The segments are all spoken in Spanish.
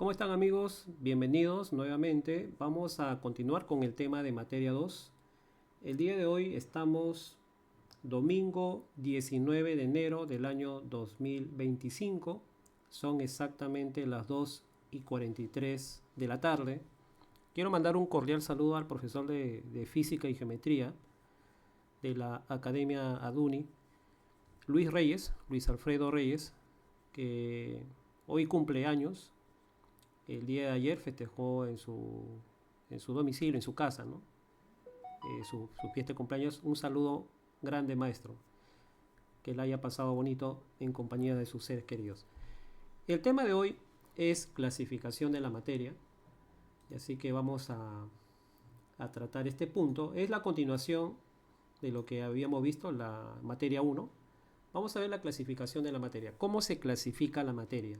¿Cómo están amigos? Bienvenidos nuevamente. Vamos a continuar con el tema de materia 2. El día de hoy estamos domingo 19 de enero del año 2025. Son exactamente las 2:43 de la tarde. Quiero mandar un cordial saludo al profesor de Física y Geometría de la Academia ADUNI, Luis Alfredo Reyes, que hoy cumple años. El día de ayer festejó en su domicilio, en su casa, ¿no? Su fiesta de cumpleaños. Un saludo grande, maestro. Que la haya pasado bonito en compañía de sus seres queridos. El tema de hoy es clasificación de la materia. Así que vamos a tratar este punto. Es la continuación de lo que habíamos visto, la materia 1. Vamos a ver la clasificación de la materia. ¿Cómo se clasifica la materia?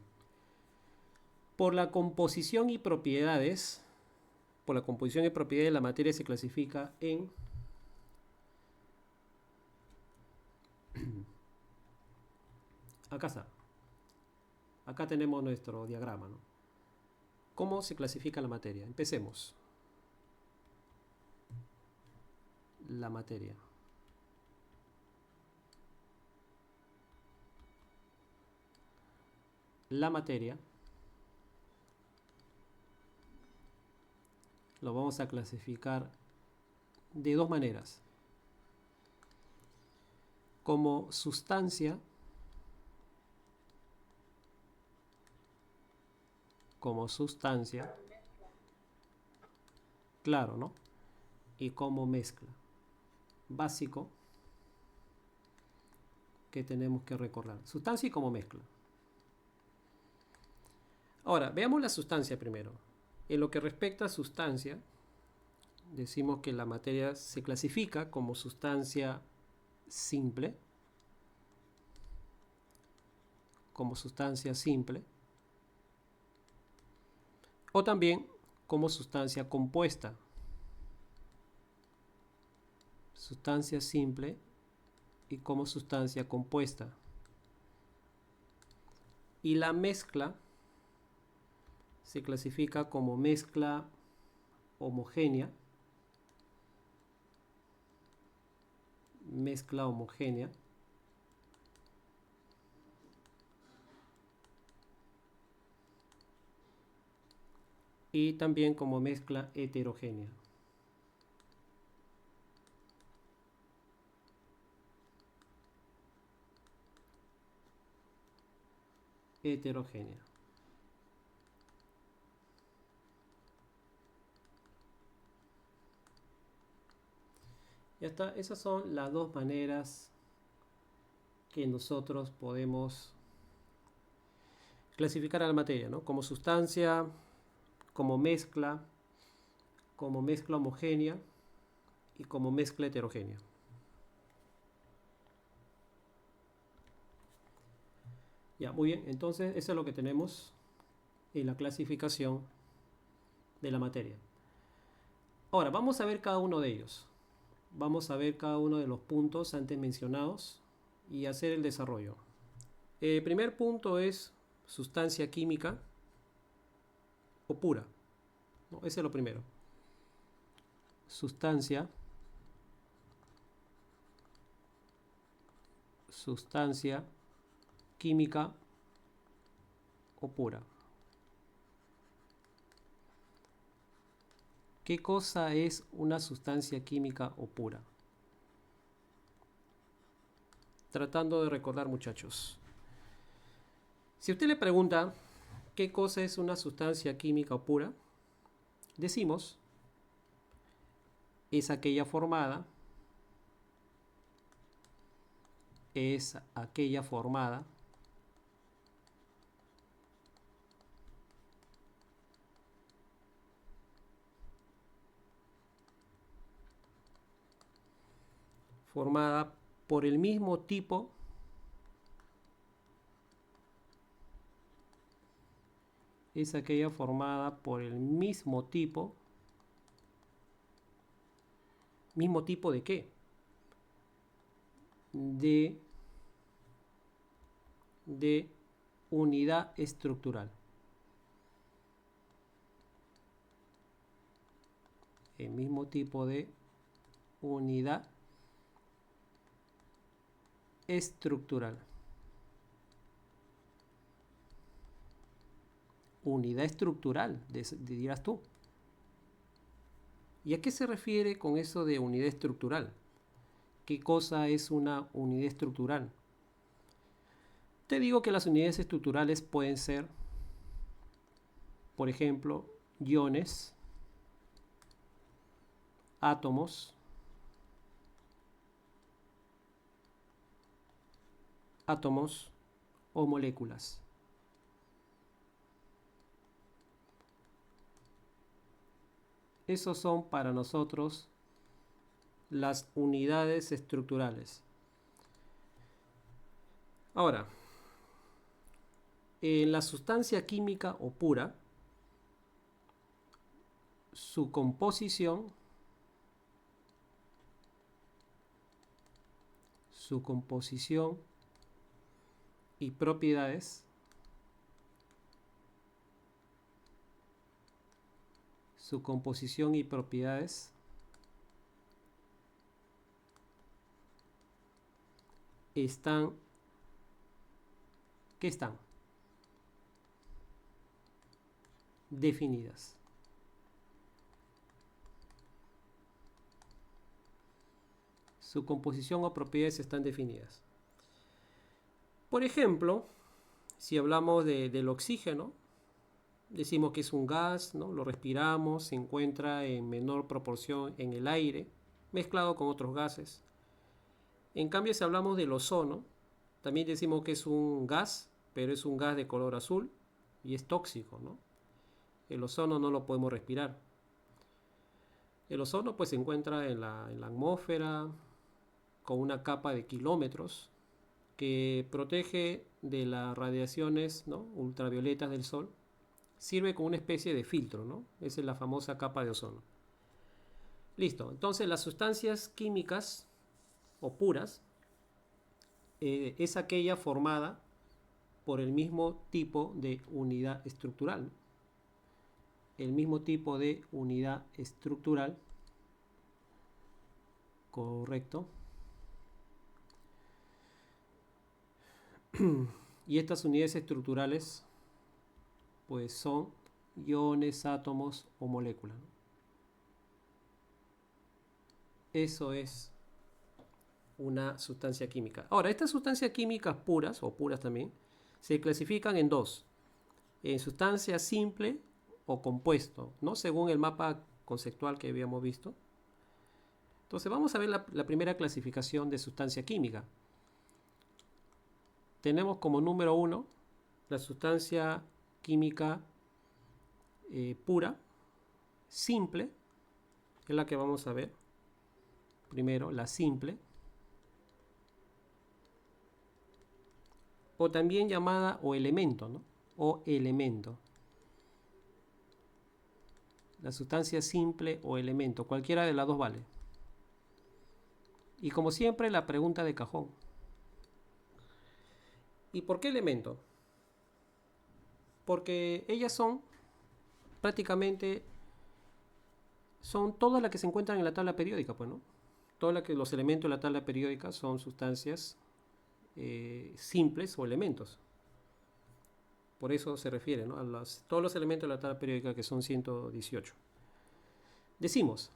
Por la composición y propiedades. Por la composición y propiedades, la materia se clasifica en acá está. Acá tenemos nuestro diagrama, ¿no? ¿Cómo se clasifica la materia? Empecemos. La materia. La materia lo vamos a clasificar de dos maneras. Como sustancia, claro, ¿no? Y como mezcla. Básico que tenemos que recordar. Sustancia y como mezcla. Ahora, veamos la sustancia primero. En lo que respecta a sustancia, decimos que la materia se clasifica como sustancia simple, o también como sustancia compuesta. Sustancia simple y como sustancia compuesta. Y la mezcla se clasifica como mezcla homogénea. Y también como mezcla heterogénea. Ya está, esas son las dos maneras que nosotros podemos clasificar a la materia, ¿no? Como sustancia, como mezcla homogénea y como mezcla heterogénea. Ya, muy bien, entonces eso es lo que tenemos en la clasificación de la materia. Ahora, vamos a ver cada uno de ellos. Vamos a ver cada uno de los puntos antes mencionados y hacer el desarrollo. El primer punto es sustancia química o pura. No, ese es lo primero. Sustancia química o pura. ¿Qué cosa es una sustancia química o pura? Tratando de recordar, muchachos. Si usted le pregunta qué cosa es una sustancia química o pura, decimos es aquella formada por el mismo tipo ¿mismo tipo de qué? De unidad estructural. el mismo tipo de unidad estructural. Unidad estructural, dirás tú. ¿Y a qué se refiere con eso de unidad estructural? ¿Qué cosa es una unidad estructural? Te digo que las unidades estructurales pueden ser, por ejemplo, iones, átomos, o moléculas. Esos son para nosotros las unidades estructurales. Ahora, en la sustancia química o pura, su composición y propiedades están, ¿qué están? Definidas. Su composición o propiedades están definidas. Por ejemplo, si hablamos del oxígeno, decimos que es un gas, ¿no? Lo respiramos, se encuentra en menor proporción en el aire, mezclado con otros gases. En cambio, si hablamos del ozono, también decimos que es un gas, pero es un gas de color azul y es tóxico, ¿no? El ozono no lo podemos respirar. El ozono pues se encuentra en la atmósfera con una capa de kilómetros que protege de las radiaciones, ¿no?, ultravioletas del sol. Sirve como una especie de filtro, ¿no? Esa es la famosa capa de ozono. Listo, entonces las sustancias químicas o puras es aquella formada por el mismo tipo de unidad estructural. El mismo tipo de unidad estructural, correcto. Y estas unidades estructurales pues son iones, átomos o moléculas. Eso es una sustancia química. Ahora, estas sustancias químicas puras, o puras también, se clasifican en dos: en sustancia simple o compuesto, ¿no?, según el mapa conceptual que habíamos visto. Entonces vamos a ver la primera clasificación de sustancia química. Tenemos como número 1 la sustancia química pura, simple, es la que vamos a ver. Primero, la simple, o también llamada o elemento, ¿no? O elemento. La sustancia simple o elemento, cualquiera de las dos vale. Y como siempre, la pregunta de cajón: ¿y por qué elemento? Porque ellas son prácticamente, son todas las que se encuentran en la tabla periódica, pues, ¿no? Todos los elementos de la tabla periódica son sustancias simples o elementos. Por eso se refiere, ¿no?, a todos los elementos de la tabla periódica, que son 118. Decimos,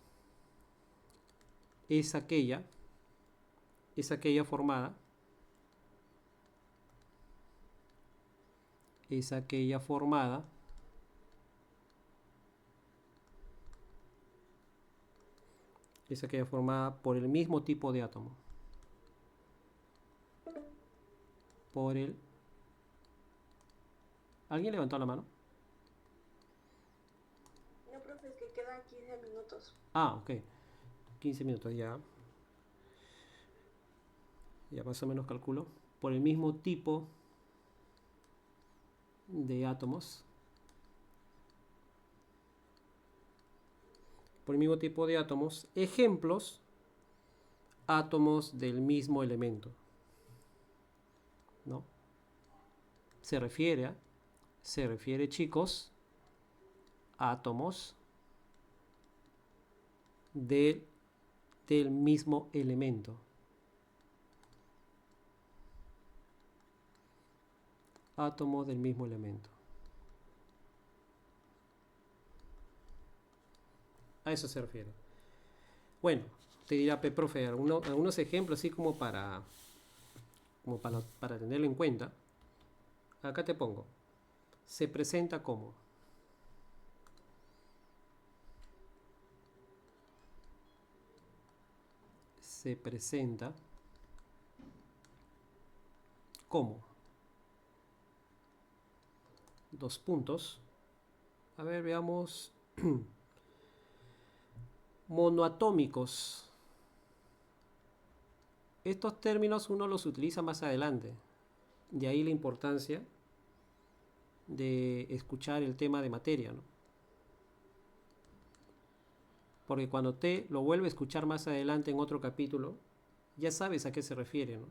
es aquella formada por el mismo tipo de átomo. ¿Alguien levantó la mano? No, profe, es que quedan 15 minutos. Ah, ok. 15 minutos ya. Ya más o menos calculo. Por el mismo tipo de átomos. Ejemplos: átomos del mismo elemento, ¿no? Se refiere, chicos, átomos del, del mismo elemento. Átomos del mismo elemento. A eso se refiere. Bueno, te dirá, profe, algunos ejemplos así para tenerlo en cuenta. Acá te pongo. Se presenta como. Se presenta como. Dos puntos. A ver, veamos. Monoatómicos. Estos términos uno los utiliza más adelante. De ahí la importancia de escuchar el tema de materia, ¿no? Porque cuando te lo vuelve a escuchar más adelante en otro capítulo, ya sabes a qué se refiere, ¿no?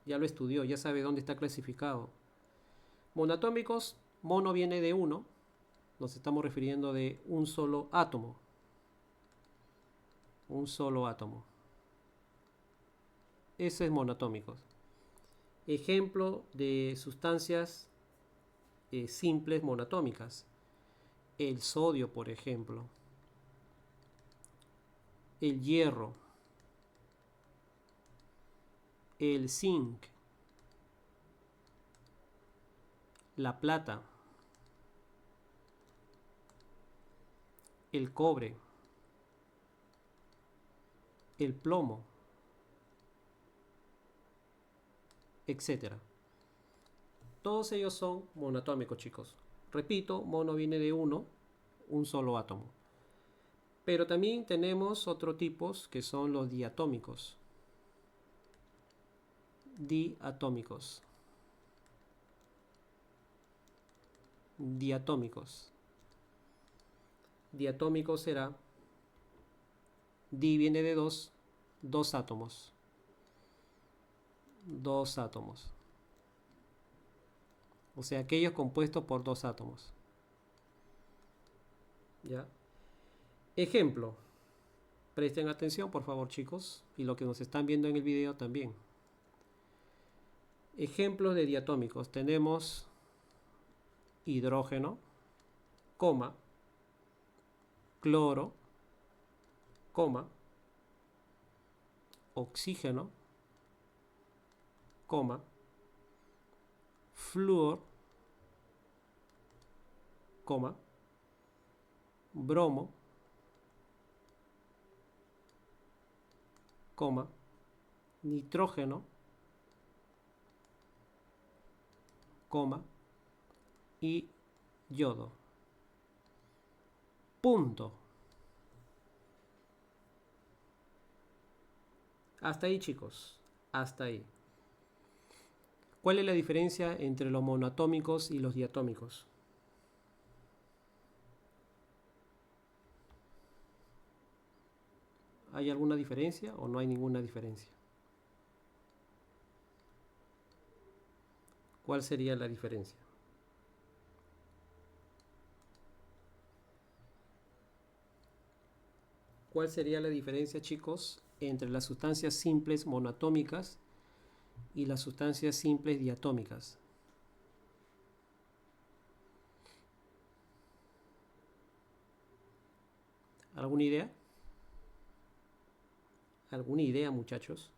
Ya lo estudió, ya sabe dónde está clasificado. Monoatómicos, mono viene de uno, nos estamos refiriendo de un solo átomo. Un solo átomo. Eso es monoatómicos. Ejemplo de sustancias simples monoatómicas. El sodio, por ejemplo. El hierro. El zinc. La plata. El cobre. El plomo, etcétera. Todos ellos son monoatómicos, chicos. Repito, mono viene de uno, un solo átomo. Pero también tenemos otros tipos que son los diatómicos. Diatómicos. Diatómicos. Diatómico será. Di viene de dos átomos. Dos átomos. O sea, aquellos compuestos por dos átomos. ¿Ya? Ejemplo. Presten atención, por favor, chicos. Y lo que nos están viendo en el video también. Ejemplos de diatómicos. Tenemos hidrógeno, coma, cloro, coma, oxígeno, coma, flúor, coma, bromo, coma, nitrógeno, coma, y yodo. Punto. Hasta ahí, chicos. Hasta ahí. ¿Cuál es la diferencia entre los monoatómicos y los diatómicos? ¿Hay alguna diferencia o no hay ninguna diferencia? ¿Cuál sería la diferencia? ¿Cuál sería la diferencia, chicos, entre las sustancias simples monoatómicas y las sustancias simples diatómicas? ¿Alguna idea? ¿Alguna idea, muchachos?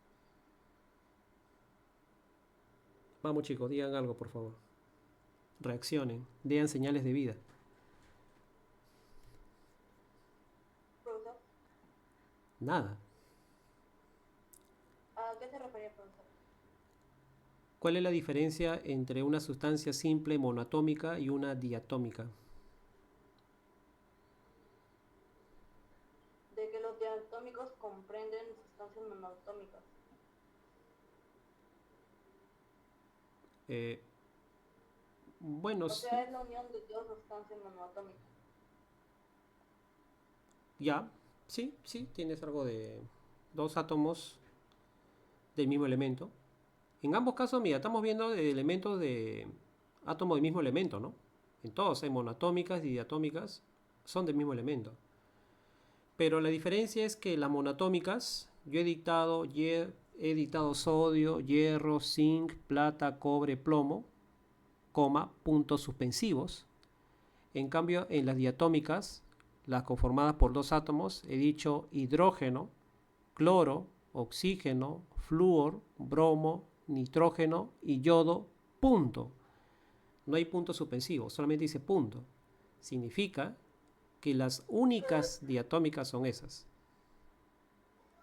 Vamos, chicos, digan algo, por favor. Reaccionen, den señales de vida. Profesor, Nada. ¿a qué se refería, profesor? ¿Cuál es la diferencia entre una sustancia simple monoatómica y una diatómica? De que los diatómicos comprenden sustancias monoatómicas. Bueno, O sea, es la unión de dos sustancias monoatómicas. ya, sí, tienes algo de dos átomos del mismo elemento. En ambos casos, mira, estamos viendo de elementos de átomos del mismo elemento, ¿no? En todos hay monoatómicas y diatómicas, son del mismo elemento. Pero la diferencia es que las monoatómicas, yo he dictado sodio, hierro, zinc, plata, cobre, plomo, coma, puntos suspensivos. En cambio, en las diatómicas, las conformadas por dos átomos, he dicho hidrógeno, cloro, oxígeno, flúor, bromo, nitrógeno y yodo, punto. No hay punto suspensivo, solamente dice punto. Significa que las únicas diatómicas son esas.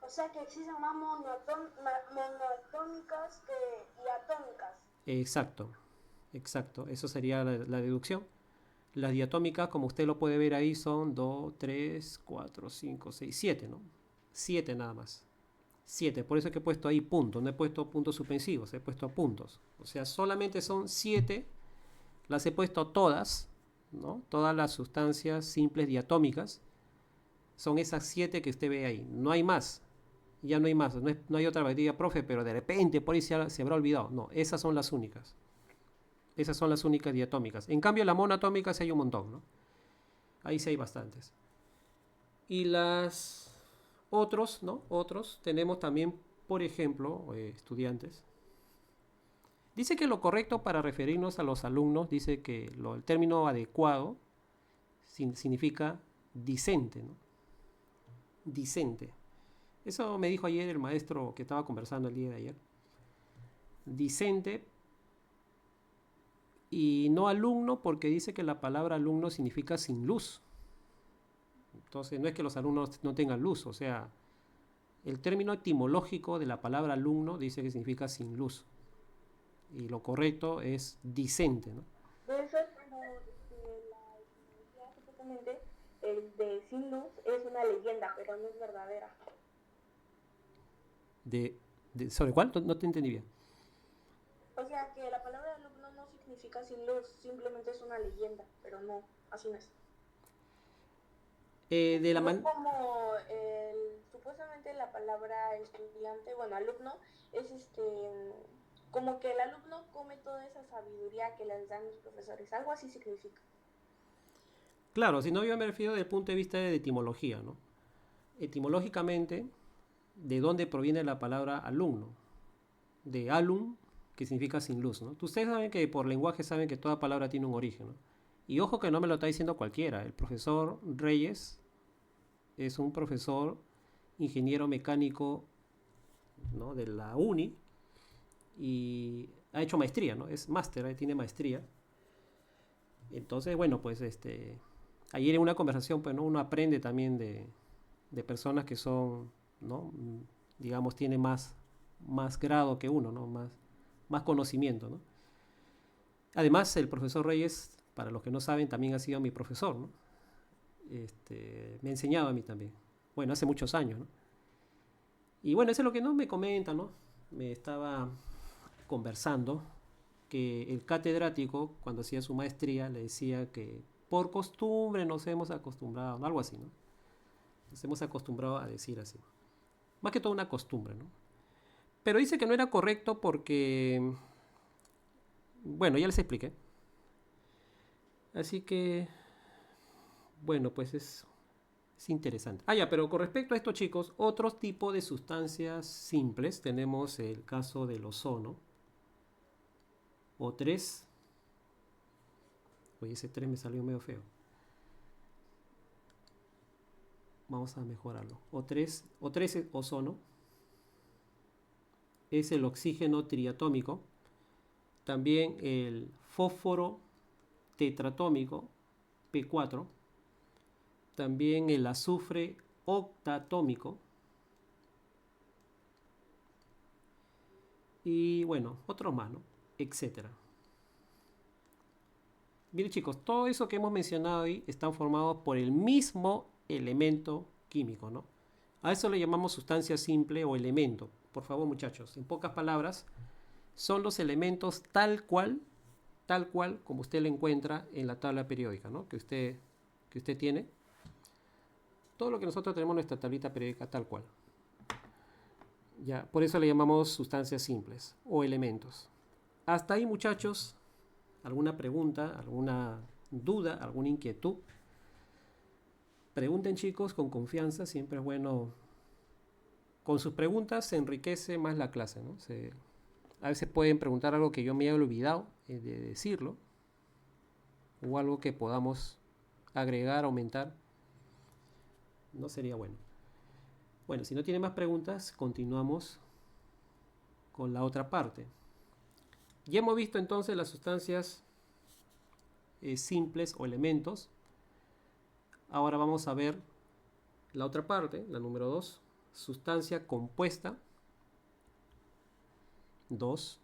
O sea que existen más monoatómicas que diatómicas. Exacto, exacto. Eso sería la deducción. Las diatómicas, como usted lo puede ver ahí, son 2, 3, 4, 5, 6, 7, ¿no? 7 nada más. 7, por eso es que he puesto ahí puntos, no he puesto puntos suspensivos, he puesto puntos. O sea, solamente son 7, las he puesto todas, ¿no? Todas las sustancias simples diatómicas son esas 7 que usted ve ahí. No hay más, ya no hay más, no hay otra bacteria, profe, pero de repente por ahí se habrá olvidado. No, esas son las únicas. Esas son las únicas diatómicas. En cambio, la monoatómica sí hay un montón, ¿no? Ahí sí hay bastantes. Y las otros, ¿no? Otros tenemos también, por ejemplo, estudiantes. Dice que lo correcto para referirnos a los alumnos, dice que el término adecuado significa discente, ¿no? Discente. Eso me dijo ayer el maestro que estaba conversando el día de ayer. Discente y no alumno porque dice que la palabra alumno significa sin luz. Entonces no es que los alumnos no tengan luz, o sea, el término etimológico de la palabra alumno dice que significa sin luz. Y lo correcto es discente, ¿no? Debe ser como la etimología, supuestamente, el de sin luz es una leyenda, pero no es verdadera. ¿Sobre cuál? No te entendí bien. O sea que la palabra alumno no significa sin luz, simplemente es una leyenda, pero no, así no es. No es como supuestamente la palabra estudiante, bueno, alumno, es como que el alumno come toda esa sabiduría que les dan los profesores, algo así significa. Claro, si no, yo me refiero desde el punto de vista de etimología, ¿no? Etimológicamente, ¿de dónde proviene la palabra alumno? De alum, que significa sin luz, ¿no? Ustedes saben que por lenguaje saben que toda palabra tiene un origen, ¿no? Y ojo que no me lo está diciendo cualquiera. El profesor Reyes es un profesor ingeniero mecánico, ¿no? De la uni y ha hecho maestría, ¿no? Es máster, tiene maestría. Entonces, bueno, pues ayer en una conversación, pues, ¿no? Uno aprende también de personas que son, ¿no? Digamos, tiene más grado que uno, ¿no? Más conocimiento, ¿no? Además, el profesor Reyes, para los que no saben, también ha sido mi profesor, ¿no? Me ha enseñado a mí también. Bueno, hace muchos años, ¿no? Y bueno, eso es lo que no me comenta, ¿no? Me estaba conversando que el catedrático, cuando hacía su maestría, le decía que por costumbre nos hemos acostumbrado, ¿no? Algo así, ¿no? Nos hemos acostumbrado a decir así. Más que todo una costumbre, ¿no? Pero dice que no era correcto porque, bueno, ya les expliqué. Así que, bueno, pues es interesante. Ah, ya, pero con respecto a esto, chicos, otros tipos de sustancias simples, tenemos el caso del ozono, O3. Oye, ese 3 me salió medio feo. Vamos a mejorarlo. O3 es ozono. Es el oxígeno triatómico. También el fósforo tetratómico, P4. También el azufre octatómico. Y bueno, otros más, ¿no? Etcétera. Miren, chicos, todo eso que hemos mencionado ahí están formados por el mismo elemento químico, ¿no? A eso le llamamos sustancia simple o elemento. Por favor, muchachos, en pocas palabras, son los elementos tal cual como usted lo encuentra en la tabla periódica, ¿no? Que usted tiene. Todo lo que nosotros tenemos en nuestra tablita periódica tal cual. Ya, por eso le llamamos sustancias simples o elementos. Hasta ahí, muchachos, ¿alguna pregunta, alguna duda, alguna inquietud? Pregunten, chicos, con confianza, siempre es bueno. Con sus preguntas se enriquece más la clase, ¿no? A veces pueden preguntar algo que yo me haya olvidado de decirlo, o algo que podamos agregar, aumentar. No sería bueno. Bueno, si no tiene más preguntas, continuamos con la otra parte. Ya hemos visto entonces las sustancias simples o elementos. Ahora vamos a ver la otra parte, la número 2, sustancia compuesta. 2.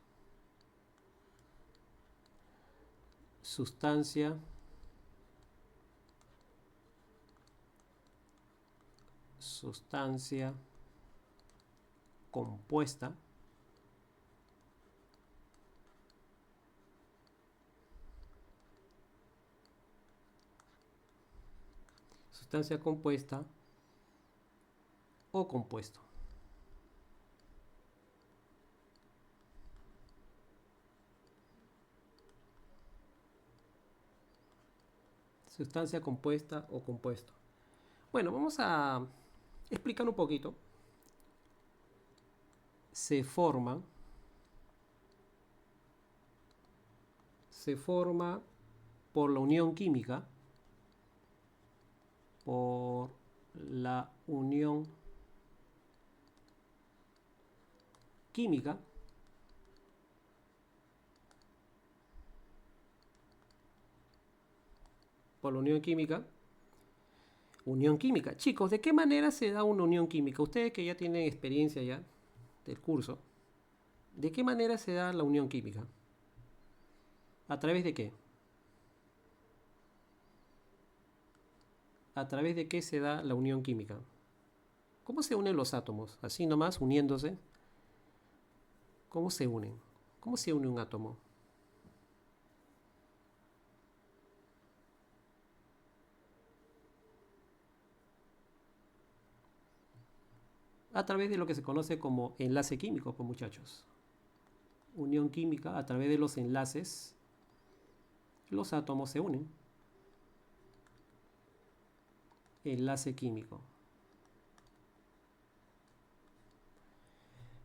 Sustancia compuesta. Sustancia compuesta o compuesto. Sustancia compuesta o compuesto. Bueno, vamos a explicar un poquito. Se forma por la unión química, por la unión química unión química. Chicos, ¿de qué manera se da una unión química? Ustedes que ya tienen experiencia ya del curso, ¿de qué manera se da la unión química? ¿A través de qué? ¿A través de qué se da la unión química? ¿Cómo se unen los átomos? Así nomás, uniéndose. ¿Cómo se unen? ¿Cómo se une un átomo? A través de lo que se conoce como enlace químico, pues muchachos. Unión química, a través de los enlaces, los átomos se unen. Enlace químico.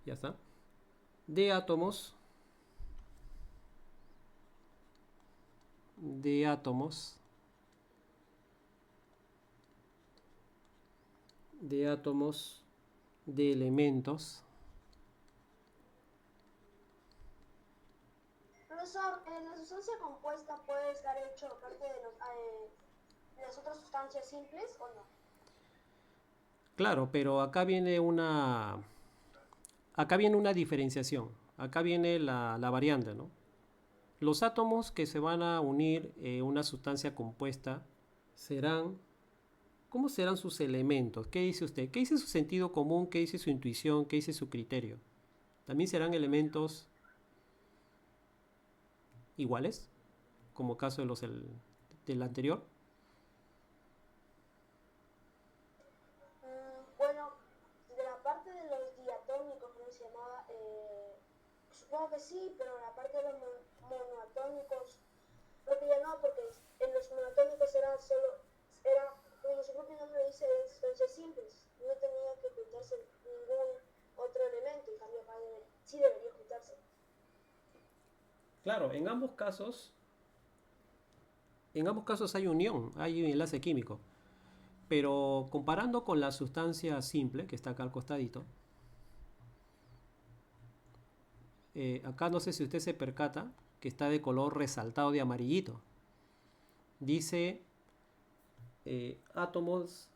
Ya está. De átomos de elementos. Profesor, ¿la sustancia compuesta puede estar hecho aparte de las otras sustancias simples o no? Claro, pero acá viene una diferenciación. Acá viene la variante, ¿no? Los átomos que se van a unir en una sustancia compuesta serán... ¿Cómo serán sus elementos? ¿Qué dice usted? ¿Qué dice su sentido común? ¿Qué dice su intuición? ¿Qué dice su criterio? ¿También serán elementos iguales? Como caso del anterior. Bueno, de la parte de los diatómicos, ¿cómo se llamaba? Supongo que sí, pero la parte de los monoatómicos, creo que ya no, porque en los monoatómicos era como su propio nombre dice, sustancias simples. No tenía que juntarse ningún otro elemento, en cambio acá sí debería juntarse. Claro, en ambos casos hay unión, hay un enlace químico. Pero comparando con la sustancia simple, que está acá al costadito, acá no sé si usted se percata que está de color resaltado de amarillito. Dice átomos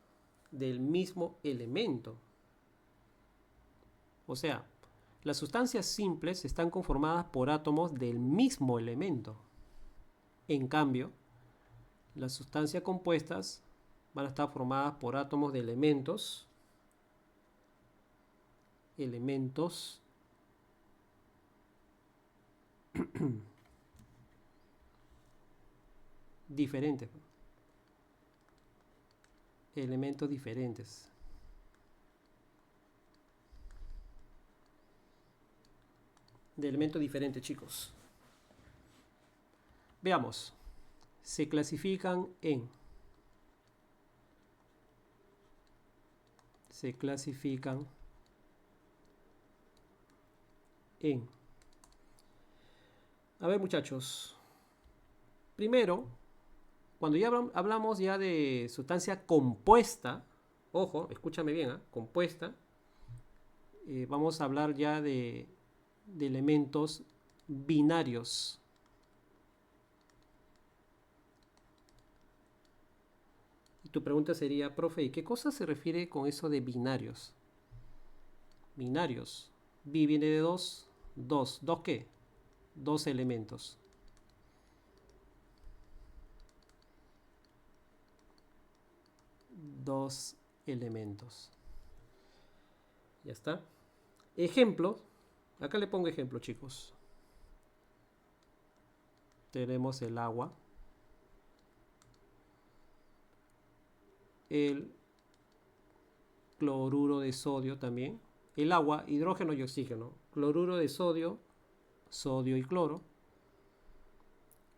del mismo elemento. O sea, las sustancias simples están conformadas por átomos del mismo elemento. En cambio, las sustancias compuestas van a estar formadas por átomos de elementos diferentes. Elementos diferentes. De elementos diferentes, chicos. Veamos. Se clasifican en se clasifican en... A ver, muchachos. Primero, cuando ya hablamos ya de sustancia compuesta, ojo, escúchame bien, compuesta, vamos a hablar ya de elementos binarios. Y tu pregunta sería, profe, ¿y qué cosa se refiere con eso de binarios? Binarios. Bi viene de dos. ¿Dos qué? Dos elementos. Dos elementos. Ya está. Ejemplo. Acá le pongo ejemplo, chicos. Tenemos el agua. El cloruro de sodio también. El agua, hidrógeno y oxígeno. Cloruro de sodio, sodio y cloro.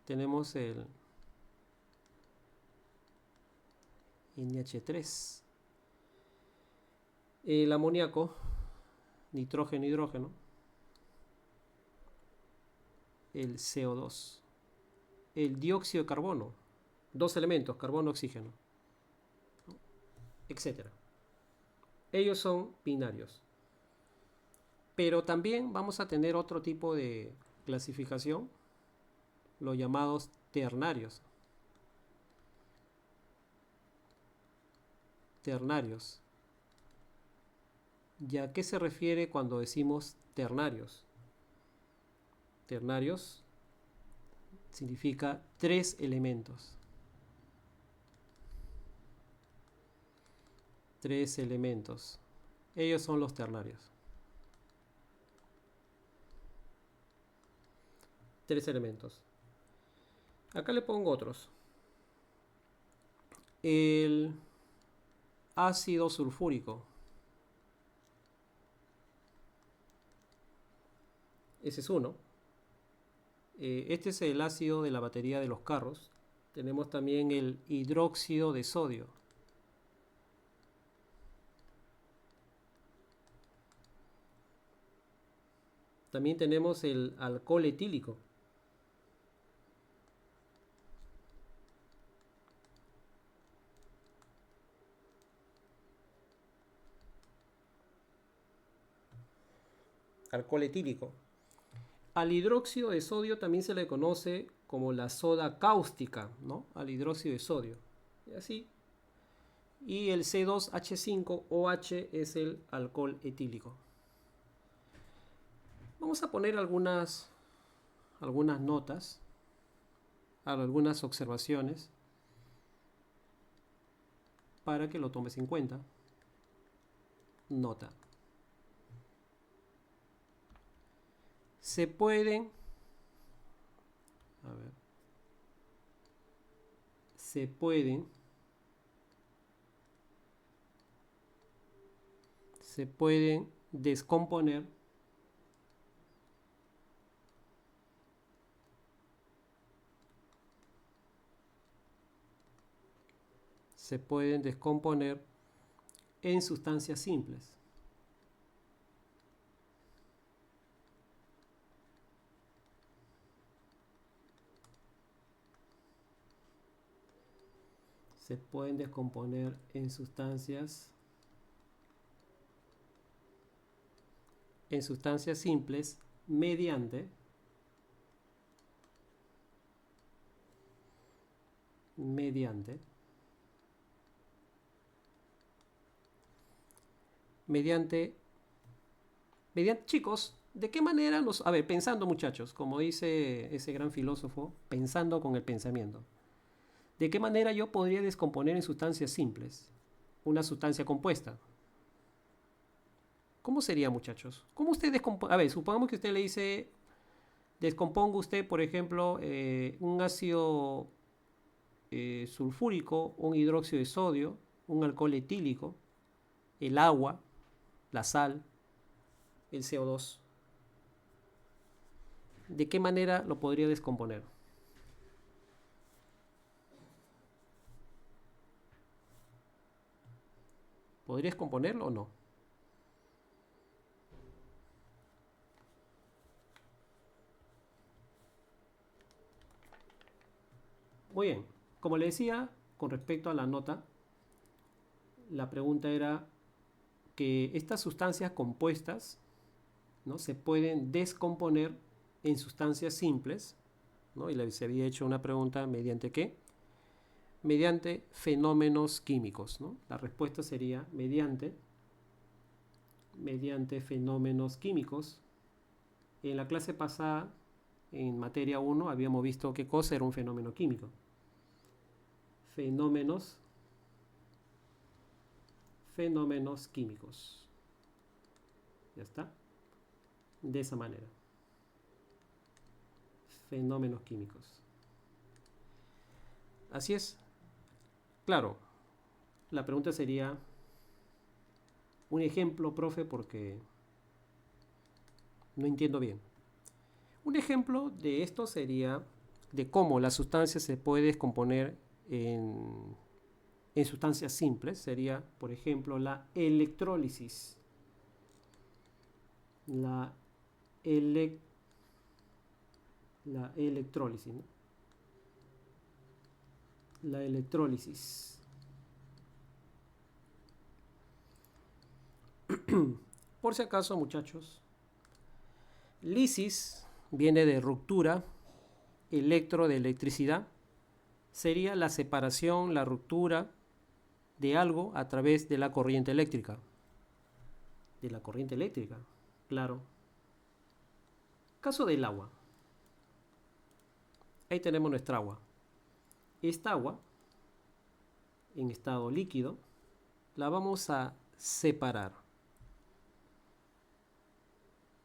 Tenemos el NH3. El amoníaco, nitrógeno, hidrógeno. El CO2. El dióxido de carbono. Dos elementos, carbono, oxígeno. Etcétera. Ellos son binarios. Pero también vamos a tener otro tipo de clasificación, los llamados ternarios. Ternarios. ¿Y a qué se refiere cuando decimos ternarios? Ternarios significa tres elementos. Tres elementos. Ellos son los ternarios. Tres elementos. Acá le pongo otros. El ácido sulfúrico. Ese es uno. Este es el ácido de la batería de los carros. Tenemos también el hidróxido de sodio. También tenemos el alcohol etílico. Alcohol etílico. Al hidróxido de sodio también se le conoce como la soda cáustica, ¿no? Al hidróxido de sodio. Y así. Y el C2H5OH es el alcohol etílico. Vamos a poner algunas notas, algunas observaciones para que lo tomes en cuenta. Nota. Se pueden, se pueden descomponer en sustancias simples. Se pueden descomponer en sustancias simples mediante chicos, ¿de qué manera nos... A ver, pensando muchachos, como dice ese gran filósofo, pensando con el pensamiento. ¿De qué manera yo podría descomponer en sustancias simples una sustancia compuesta? ¿Cómo sería, muchachos? ¿Cómo usted descompone? A ver, supongamos que usted le dice, descomponga usted, por ejemplo, un ácido sulfúrico, un hidróxido de sodio, un alcohol etílico, el agua, la sal, el CO2. ¿De qué manera lo podría descomponer? ¿Podrías componerlo o no? Muy bien. Como le decía, con respecto a la nota, la pregunta era que estas sustancias compuestas, ¿no?, se pueden descomponer en sustancias simples, ¿no? Y les había hecho una pregunta, ¿mediante qué? Mediante fenómenos químicos, ¿no? La respuesta sería mediante fenómenos químicos. En la clase pasada, en materia 1, habíamos visto qué cosa era un fenómeno químico. Fenómenos químicos. Ya está. De esa manera. Fenómenos químicos. Así es. Claro, la pregunta sería un ejemplo, profe, porque no entiendo bien. Un ejemplo de esto sería de cómo la sustancia se puede descomponer en sustancias simples. Sería, por ejemplo, la electrólisis. La electrólisis, ¿no? La electrólisis. Por si acaso, muchachos, lisis viene de ruptura, electro de electricidad, sería la separación, la ruptura de algo a través de la corriente eléctrica. De la corriente eléctrica, claro. Caso del agua. Ahí tenemos nuestra agua. Esta agua, en estado líquido, la vamos a separar.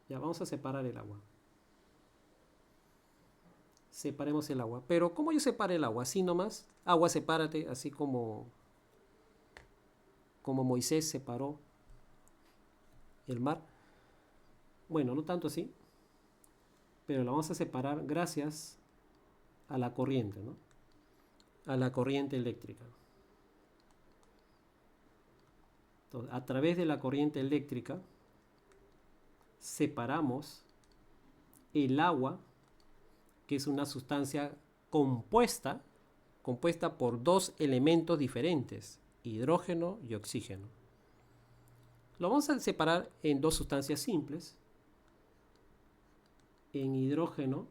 Ya vamos a separar el agua. Separemos el agua. Pero ¿cómo yo separo el agua? Así nomás. Agua, sepárate, así como Moisés separó el mar. Bueno, no tanto así, pero la vamos a separar gracias a la corriente, ¿no? A la corriente eléctrica. Entonces, a través de la corriente eléctrica separamos el agua, que es una sustancia compuesta por dos elementos diferentes, hidrógeno y oxígeno. Lo vamos a separar en dos sustancias simples, en hidrógeno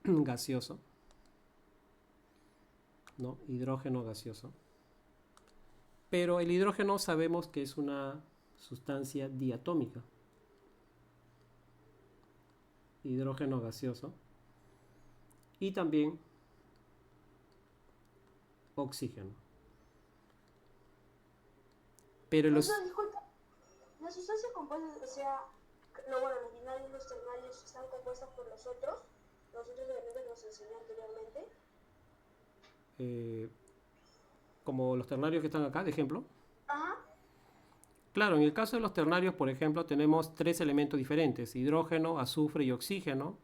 gaseoso, ¿no? Hidrógeno gaseoso. Pero el hidrógeno sabemos que es una sustancia diatómica. Hidrógeno gaseoso. Y también oxígeno. Pero los... Disculpa, la sustancia compuesta, o sea, no, bueno, los binarios, los ternarios están compuestos por los otros elementos que nos enseñó anteriormente. Como los ternarios que están acá, de ejemplo. Ajá. Claro, en el caso de los ternarios, por ejemplo, tenemos tres elementos diferentes: hidrógeno, azufre y oxígeno.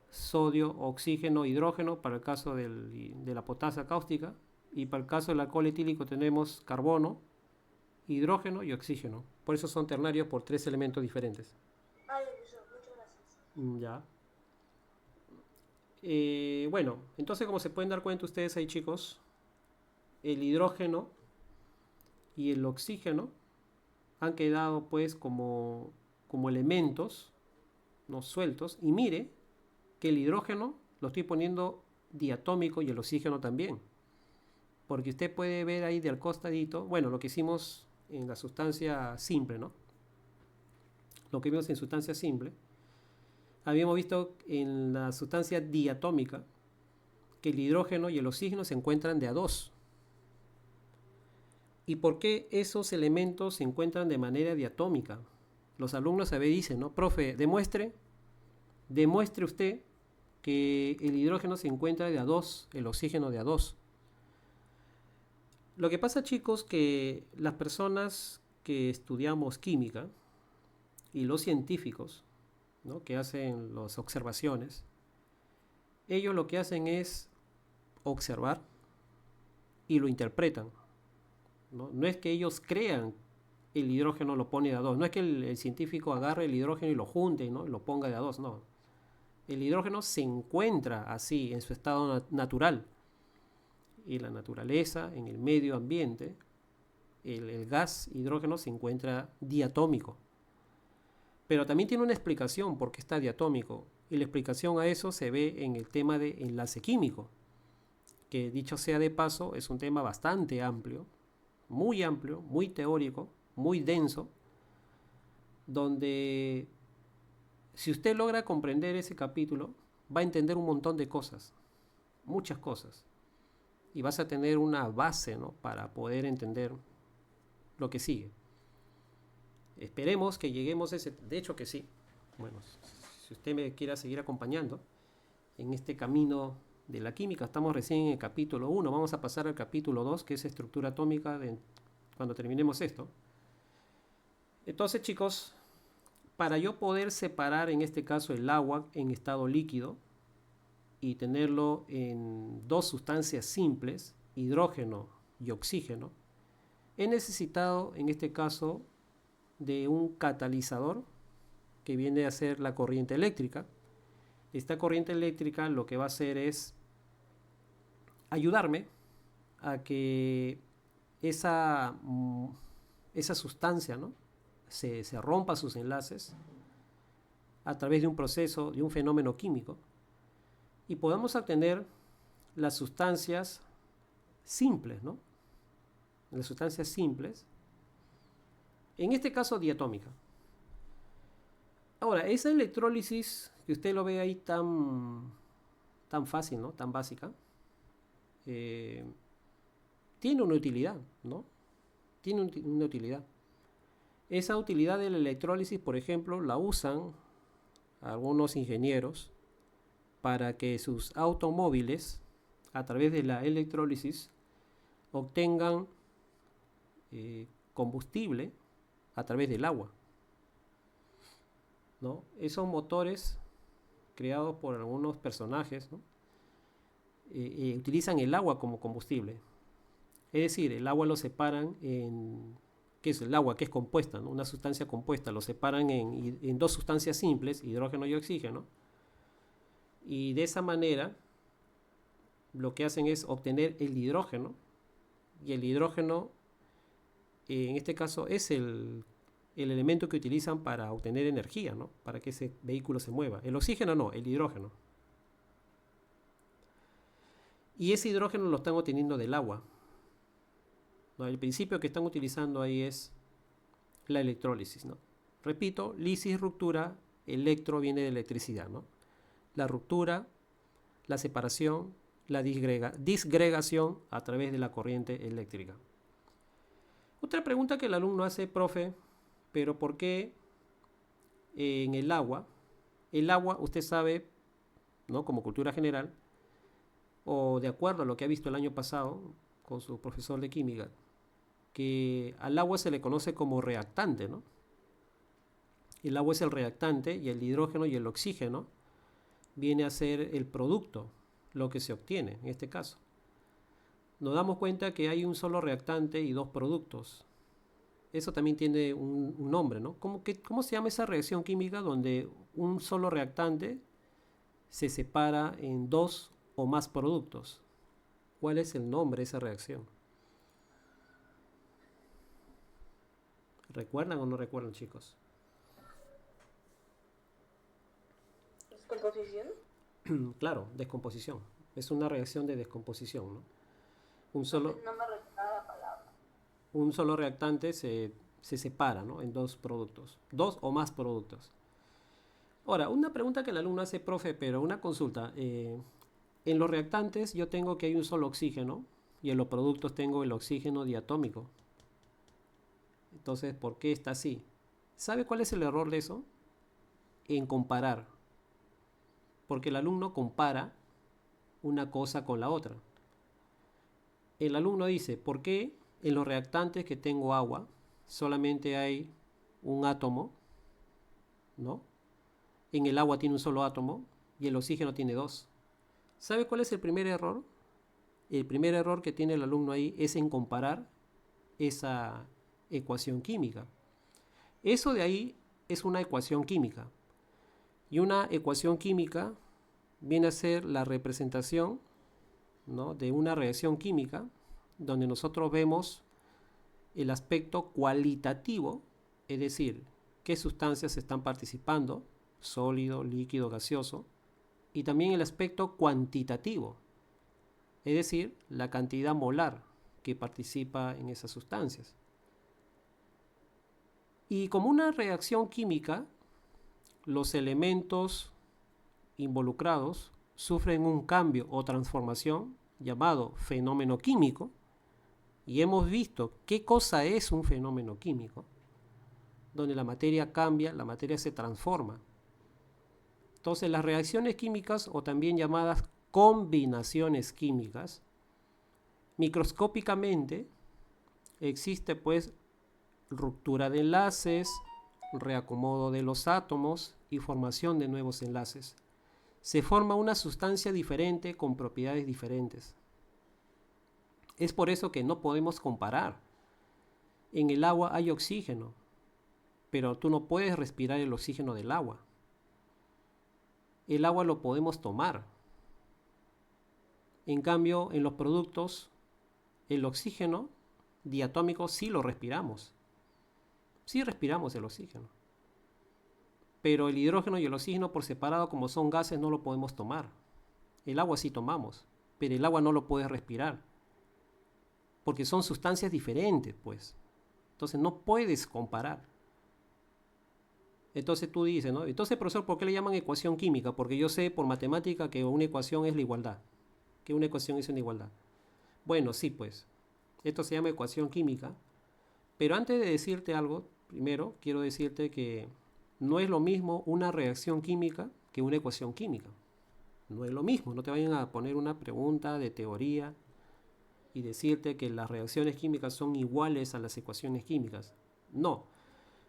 Sodio, oxígeno, hidrógeno para el caso de la potasa cáustica. Y para el caso del alcohol etílico tenemos carbono, hidrógeno y oxígeno. Por eso son ternarios por tres elementos diferentes. Muchas gracias. Ya. Bueno, entonces, como se pueden dar cuenta ustedes ahí, chicos, el hidrógeno y el oxígeno han quedado pues como elementos, ¿no?, sueltos. Y mire que el hidrógeno lo estoy poniendo diatómico y el oxígeno también, porque usted puede ver ahí del costadito, bueno, lo que hicimos en la sustancia simple, ¿no? Lo que vimos en sustancia simple, habíamos visto en la sustancia diatómica que el hidrógeno y el oxígeno se encuentran de a dos. ¿Y por qué esos elementos se encuentran de manera diatómica? Los alumnos a veces dicen, ¿no? Profe, demuestre usted que el hidrógeno se encuentra de a dos, el oxígeno de a dos. Lo que pasa, chicos, que las personas que estudiamos química y los científicos, ¿no?, que hacen las observaciones, ellos lo que hacen es observar y lo interpretan. No es que ellos crean el hidrógeno lo pone de a dos. No es que el científico agarre el hidrógeno y lo junte, ¿no? Y lo ponga de a dos, no. El hidrógeno se encuentra así en su estado natural. Y la naturaleza, en el medio ambiente, el gas hidrógeno se encuentra diatómico. Pero también tiene una explicación por qué está diatómico. Y la explicación a eso se ve en el tema de enlace químico, que dicho sea de paso, es un tema bastante amplio, muy teórico, muy denso, donde si usted logra comprender ese capítulo, va a entender un montón de cosas, muchas cosas, y vas a tener una base, ¿no?, para poder entender lo que sigue. Esperemos que lleguemos a ese, de hecho que sí. Bueno, si usted me quiera seguir acompañando en este camino de la química, estamos recién en el capítulo 1, vamos a pasar al capítulo 2, que es estructura atómica, cuando terminemos esto. Entonces, chicos, para yo poder separar en este caso el agua en estado líquido y tenerlo en dos sustancias simples, hidrógeno y oxígeno, he necesitado en este caso de un catalizador que viene a ser la corriente eléctrica. Esta corriente eléctrica lo que va a hacer es ayudarme a que esa sustancia, ¿no?, se rompa sus enlaces a través de un proceso, de un fenómeno químico, y podamos obtener las sustancias simples, ¿no? Las sustancias simples, en este caso diatómica. Ahora, esa electrólisis que usted lo ve ahí tan fácil, ¿no?, tan básica, tiene una utilidad, ¿no? Tiene una utilidad. Esa utilidad de la electrólisis, por ejemplo, la usan algunos ingenieros para que sus automóviles, a través de la electrólisis, obtengan combustible a través del agua, ¿no? Esos motores creados por algunos personajes, ¿no?, utilizan el agua como combustible. Es decir, el agua lo separan en... ¿Qué es el agua? Que es compuesta, ¿no?, una sustancia compuesta. Lo separan en dos sustancias simples, hidrógeno y oxígeno. Y de esa manera lo que hacen es obtener el hidrógeno. Y el hidrógeno, en este caso, es el elemento que utilizan para obtener energía, ¿no?, para que ese vehículo se mueva. El oxígeno no, el hidrógeno. Y ese hidrógeno lo están obteniendo del agua, ¿no? El principio que están utilizando ahí es la electrólisis, ¿no? Repito, lisis, ruptura, electro viene de electricidad, ¿no? La ruptura, la separación, la disgregación a través de la corriente eléctrica. Otra pregunta que el alumno hace: profe, pero ¿por qué en el agua, usted sabe, ¿no?, como cultura general, o de acuerdo a lo que ha visto el año pasado con su profesor de química, que al agua se le conoce como reactante, ¿no? El agua es el reactante y el hidrógeno y el oxígeno viene a ser el producto, lo que se obtiene en este caso. Nos damos cuenta que hay un solo reactante y dos productos. Eso también tiene un nombre, ¿no? ¿Cómo se llama esa reacción química donde un solo reactante se separa en dos o más productos? ¿Cuál es el nombre de esa reacción? ¿Recuerdan o no recuerdan, chicos? ¿Descomposición? Claro, descomposición. Es una reacción de descomposición, ¿no? Un solo, No me recuerda la palabra. un solo reactante se separa, ¿no?, en dos productos, dos o más productos. Ahora, una pregunta que el alumno hace: profe, pero una consulta. En los reactantes yo tengo que hay un solo oxígeno y en los productos tengo el oxígeno diatómico. Entonces, ¿por qué está así? ¿Sabe cuál es el error de eso? En comparar. Porque el alumno compara una cosa con la otra. El alumno dice: ¿por qué en los reactantes que tengo agua solamente hay un átomo, ¿no? En el agua tiene un solo átomo y el oxígeno tiene dos. ¿Sabe cuál es el primer error? el primer error que tiene el alumno ahí es en comparar esa ecuación química. Eso de ahí es una ecuación química. Y una ecuación química viene a ser la representación, ¿no?, de una reacción química donde nosotros vemos el aspecto cualitativo, es decir, qué sustancias están participando, sólido, líquido, gaseoso, y también el aspecto cuantitativo, es decir, la cantidad molar que participa en esas sustancias. Y como una reacción química, los elementos involucrados sufren un cambio o transformación llamado fenómeno químico, y hemos visto qué cosa es un fenómeno químico, donde la materia cambia, la materia se transforma. Entonces las reacciones químicas, o también llamadas combinaciones químicas, microscópicamente existe pues ruptura de enlaces, reacomodo de los átomos y formación de nuevos enlaces. Se forma una sustancia diferente con propiedades diferentes. Es por eso que no podemos comparar. En el agua hay oxígeno, pero tú no puedes respirar el oxígeno del agua. El agua lo podemos tomar. En cambio, en los productos, el oxígeno diatómico sí lo respiramos. Sí respiramos el oxígeno. Pero el hidrógeno y el oxígeno por separado, como son gases, no lo podemos tomar. El agua sí tomamos, pero el agua no lo puedes respirar. Porque son sustancias diferentes, pues. Entonces no puedes comparar. Entonces tú dices, ¿no? Entonces, profesor, ¿por qué le llaman ecuación química? Porque yo sé por matemática que una ecuación es la igualdad. Que una ecuación es una igualdad. Bueno, sí, pues. Esto se llama ecuación química. Pero antes de decirte algo, primero quiero decirte que no es lo mismo una reacción química que una ecuación química. No es lo mismo. No te vayan a poner una pregunta de teoría y decirte que las reacciones químicas son iguales a las ecuaciones químicas. No.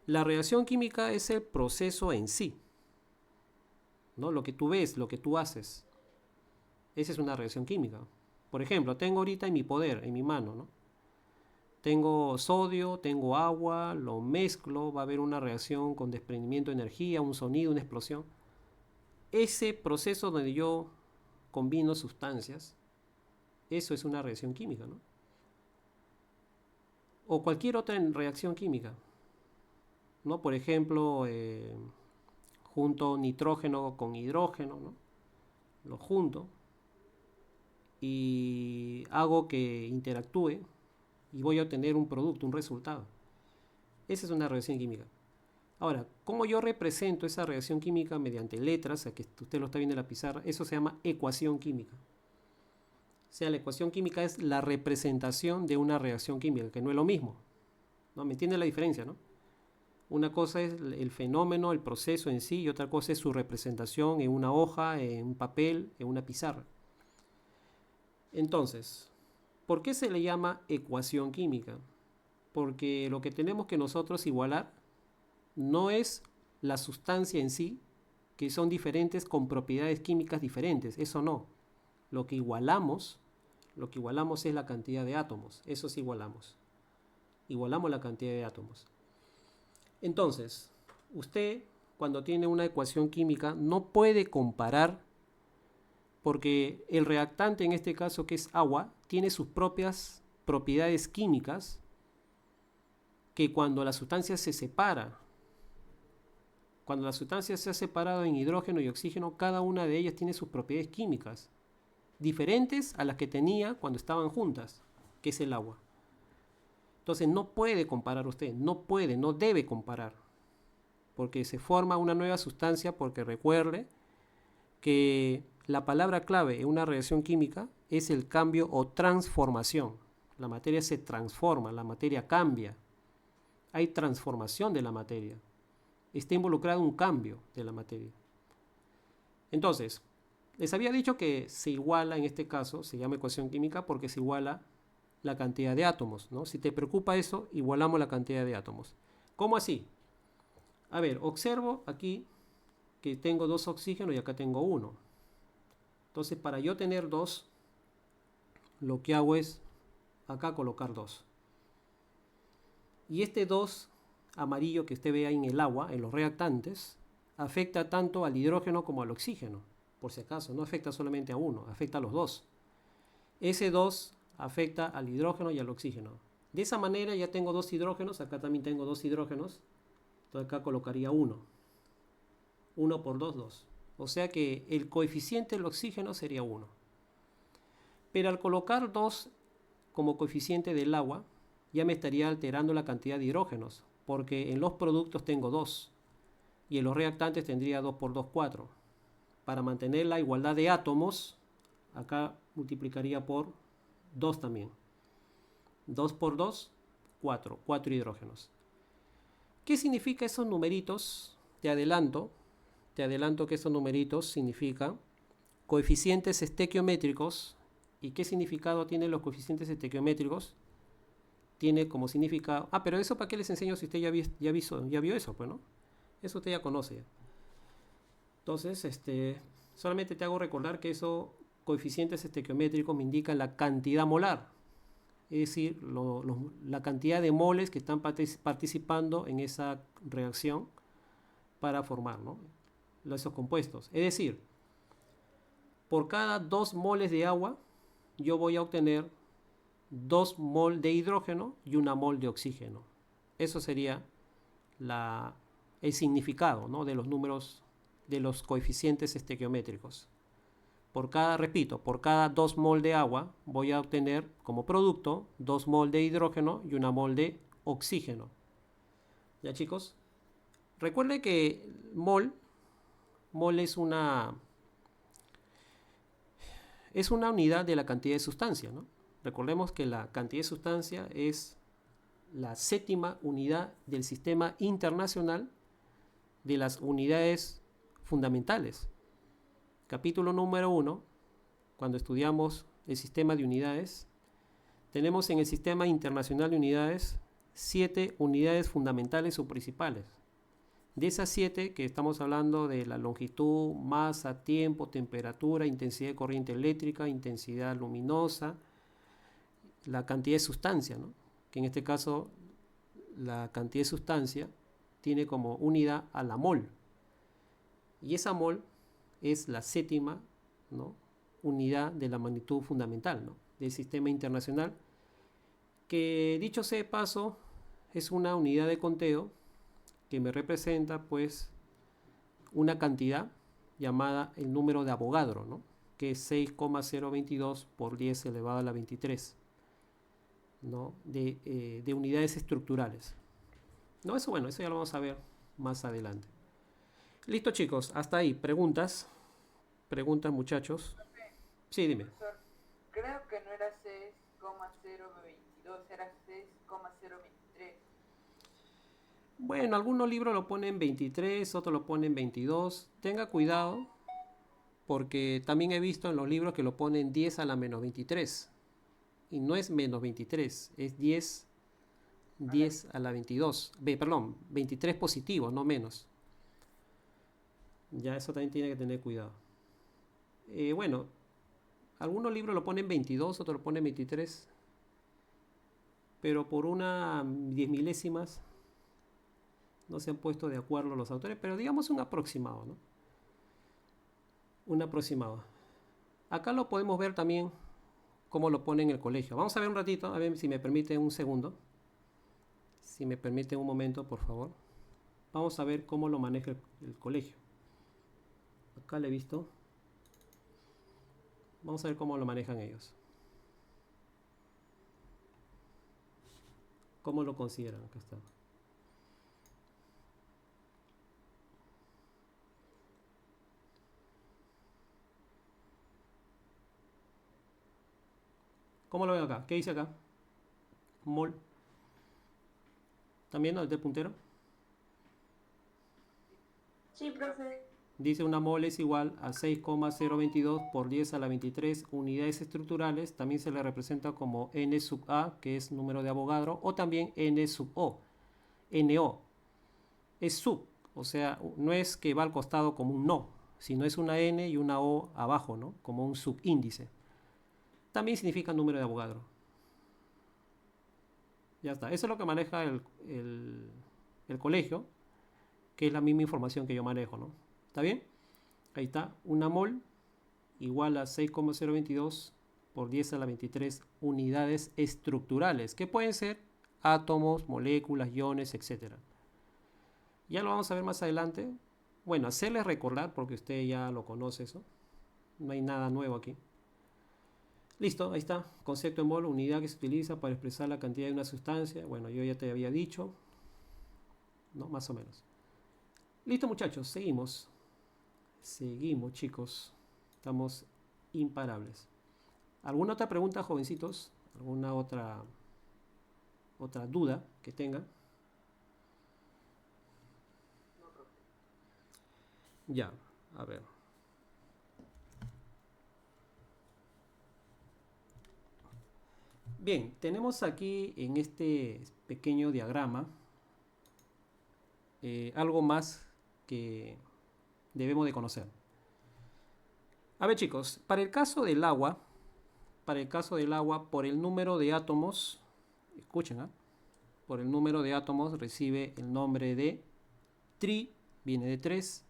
La reacción química es el proceso en sí, ¿no? Lo que tú ves, lo que tú haces. Esa es una reacción química. Por ejemplo, tengo ahorita en mi poder, en mi mano, ¿no? Tengo sodio, tengo agua, lo mezclo, va a haber una reacción con desprendimiento de energía, un sonido, una explosión. Ese proceso donde yo combino sustancias, eso es una reacción química, ¿no? O cualquier otra reacción química, ¿no? Por ejemplo, junto nitrógeno con hidrógeno, ¿no? Lo junto y hago que interactúe y voy a obtener un producto, un resultado. Esa es una reacción química. Ahora, ¿cómo yo represento esa reacción química mediante letras? Que usted lo está viendo en la pizarra. Eso se llama ecuación química. O sea, la ecuación química es la representación de una reacción química, que no es lo mismo, ¿no? ¿Me entiende la diferencia, no? Una cosa es el fenómeno, el proceso en sí, y otra cosa es su representación en una hoja, en un papel, en una pizarra. Entonces, ¿por qué se le llama ecuación química? Porque lo que tenemos que nosotros igualar no es la sustancia en sí, que son diferentes con propiedades químicas diferentes, eso no. Lo que igualamos es la cantidad de átomos, eso sí igualamos. Igualamos la cantidad de átomos. Entonces, usted cuando tiene una ecuación química no puede comparar, porque el reactante, en este caso que es agua, tiene sus propias propiedades químicas que cuando la sustancia se separa, cuando la sustancia se ha separado en hidrógeno y oxígeno, cada una de ellas tiene sus propiedades químicas diferentes a las que tenía cuando estaban juntas, que es el agua. Entonces no puede comparar usted, no puede, no debe comparar, porque se forma una nueva sustancia, porque recuerde que la palabra clave en una reacción química es el cambio o transformación. La materia se transforma, la materia cambia. Hay transformación de la materia. Está involucrado un cambio de la materia. Entonces, les había dicho que se iguala, en este caso, se llama ecuación química porque se iguala la cantidad de átomos, ¿no? Si te preocupa eso, igualamos la cantidad de átomos. ¿Cómo así? A ver, observo aquí que tengo 2 oxígenos y acá tengo 1. Entonces, para yo tener 2, lo que hago es acá colocar 2. Y este 2 amarillo que usted ve ahí en el agua, en los reactantes, afecta tanto al hidrógeno como al oxígeno. Por si acaso, no afecta solamente a uno, afecta a los dos. Ese 2 afecta al hidrógeno y al oxígeno. De esa manera ya tengo 2 hidrógenos, acá también tengo 2 hidrógenos. Entonces acá colocaría 1. 1 por 2, 2. O sea que el coeficiente del oxígeno sería 1. Pero al colocar 2 como coeficiente del agua, ya me estaría alterando la cantidad de hidrógenos, porque en los productos tengo 2 y en los reactantes tendría 2 por 2, 4. Para mantener la igualdad de átomos, acá multiplicaría por 2 también. 2 por 2, 4. 4 hidrógenos. ¿Qué significa esos numeritos? Te adelanto que esos numeritos significan coeficientes estequiométricos. ¿Y qué significado tienen los coeficientes estequiométricos? Tiene como significado... pero eso ¿para qué les enseño si usted ya vio eso? Pues, ¿no? Eso usted ya conoce. Entonces, solamente te hago recordar que esos coeficientes estequiométricos me indican la cantidad molar. Es decir, la cantidad de moles que están participando en esa reacción para formar, ¿no?, esos compuestos. Es decir, por cada 2 moles de agua, yo voy a obtener 2 mol de hidrógeno y 1 mol de oxígeno. Eso sería el significado, ¿no?, de los números de los coeficientes estequiométricos. Por cada 2 mol de agua voy a obtener como producto 2 mol de hidrógeno y 1 mol de oxígeno. ¿Ya, chicos? Recuerde que mol es una unidad de la cantidad de sustancia, ¿no? Recordemos que la cantidad de sustancia es la 7ª unidad del sistema internacional de las unidades fundamentales. Capítulo número 1, cuando estudiamos el sistema de unidades, tenemos en el sistema internacional de unidades 7 unidades fundamentales o principales. De esas 7 que estamos hablando de la longitud, masa, tiempo, temperatura, intensidad de corriente eléctrica, intensidad luminosa, la cantidad de sustancia, ¿no?, que en este caso la cantidad de sustancia tiene como unidad a la mol. Y esa mol es la 7ª, ¿no?, unidad de la magnitud fundamental, ¿no?, del sistema internacional, que dicho sea de paso es una unidad de conteo que me representa pues una cantidad llamada el número de Avogadro, ¿no?, que es 6,022 por 10 elevado a la 23, ¿no?, de unidades estructurales. No, eso ya lo vamos a ver más adelante. Listo, chicos, hasta ahí. ¿Preguntas? ¿Preguntas, muchachos? Sí, dime. Profesor, creo que no era 6,022, era 6,023. Bueno, algunos libros lo ponen 23, otros lo ponen 22. Tenga cuidado, porque también he visto en los libros que lo ponen 10 a la menos 23. Y no es menos 23, es 10 a la 22. Perdón, 23 positivo, no menos. Ya eso también tiene que tener cuidado. Bueno, algunos libros lo ponen 22, otros lo ponen 23. Pero por una 10 milésimas no se han puesto de acuerdo los autores, pero digamos un aproximado, ¿no? Un aproximado. Acá lo podemos ver también cómo lo pone en el colegio. Vamos a ver un ratito, a ver si me permite un segundo. Si me permite un momento, por favor. Vamos a ver cómo lo maneja el colegio. Acá lo he visto. Vamos a ver cómo lo manejan ellos. ¿Cómo lo consideran? Acá está. ¿Cómo lo ven acá? ¿Qué dice acá? Mol. ¿También desde el puntero? Sí, profe. Dice una mol es igual a 6,022 por 10 a la 23 unidades estructurales. También se le representa como N sub A, que es número de Avogadro, o también N sub O. NO. Es sub, o sea, no es que va al costado como un no, sino es una N y una O abajo, ¿no?, como un subíndice. también significa número de Avogadro. Ya está. Eso es lo que maneja el colegio, que es la misma información que yo manejo, ¿no? ¿Está bien? Ahí está. Una mol igual a 6,022 por 10 a la 23 unidades estructurales, que pueden ser átomos, moléculas, iones, etc. Ya lo vamos a ver más adelante. Bueno, hacerles recordar, porque usted ya lo conoce eso. No hay nada nuevo aquí. Listo, ahí está. Concepto en mol, unidad que se utiliza para expresar la cantidad de una sustancia. Bueno, yo ya te había dicho, ¿no? Más o menos. Listo, muchachos, seguimos. Seguimos, chicos. Estamos imparables. ¿Alguna otra pregunta, jovencitos? ¿Alguna otra duda que tengan? Ya, a ver. Bien, tenemos aquí en este pequeño diagrama algo más que debemos de conocer. A ver, chicos, para el caso del agua, por el número de átomos, escuchen, ¿eh? Por el número de átomos recibe el nombre de viene de 3,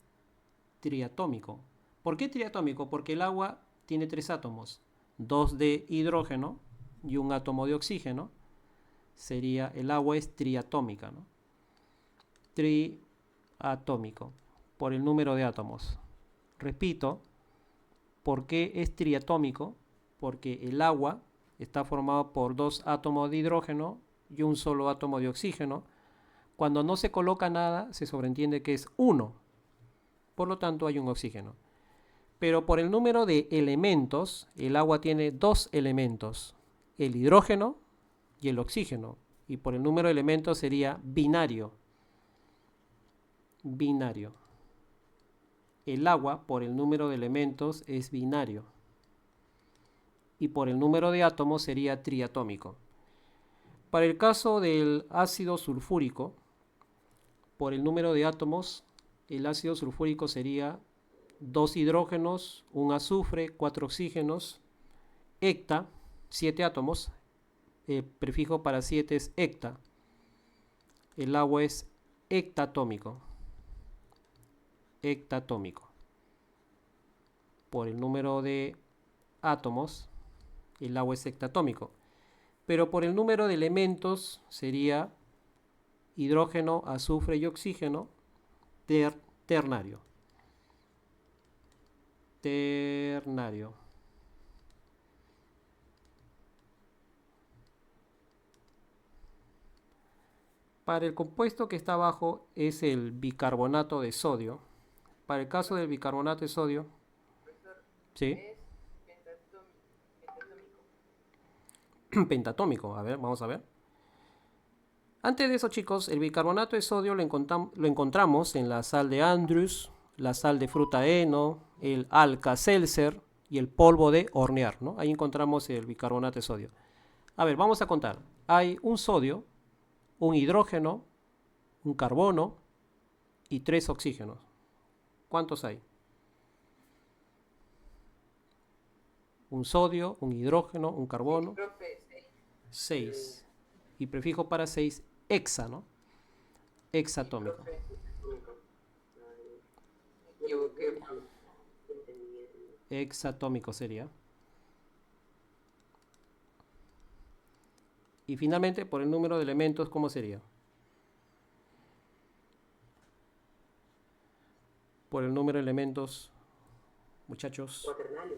triatómico. ¿Por qué triatómico? Porque el agua tiene 3 átomos, 2 de hidrógeno y un átomo de oxígeno. El agua es triatómica, ¿no? Triatómico, por el número de átomos. Repito, ¿por qué es triatómico? Porque el agua está formado por 2 átomos de hidrógeno y un solo átomo de oxígeno. Cuando no se coloca nada, se sobreentiende que es 1. Por lo tanto, hay un oxígeno. Pero por el número de elementos, el agua tiene 2 elementos, el hidrógeno y el oxígeno. Y por el número de elementos sería binario. Binario. El agua, por el número de elementos, es binario. Y por el número de átomos sería triatómico. Para el caso del ácido sulfúrico, por el número de átomos, el ácido sulfúrico sería 2 hidrógenos, 1 azufre, 4 oxígenos, hecta, 7 átomos. El prefijo para 7 es hecta. El agua es hectatómico. Hectatómico. Por el número de átomos, el agua es hectatómico. Pero por el número de elementos sería hidrógeno, azufre y oxígeno, ternario. Ternario. Para el compuesto que está abajo es el bicarbonato de sodio. Para el caso del bicarbonato de sodio, Profesor, ¿sí? es pentatómico. Pentatómico. A ver, vamos a ver. Antes de eso, chicos, el bicarbonato de sodio lo encontramos en la sal de Andrews, la sal de fruta heno, el Alka-Seltzer y el polvo de hornear, ¿no? Ahí encontramos el bicarbonato de sodio. A ver, vamos a contar. Hay un sodio, un hidrógeno, un carbono y 3 oxígenos. ¿Cuántos hay? Un sodio, un hidrógeno, un carbono. Profe, 6. Y prefijo para 6, hexa, ¿no? Hexatómico. profe, me equivoqué. Hexatómico sería. Y finalmente, por el número de elementos, ¿cómo sería? Por el número de elementos, muchachos. Cuaternario.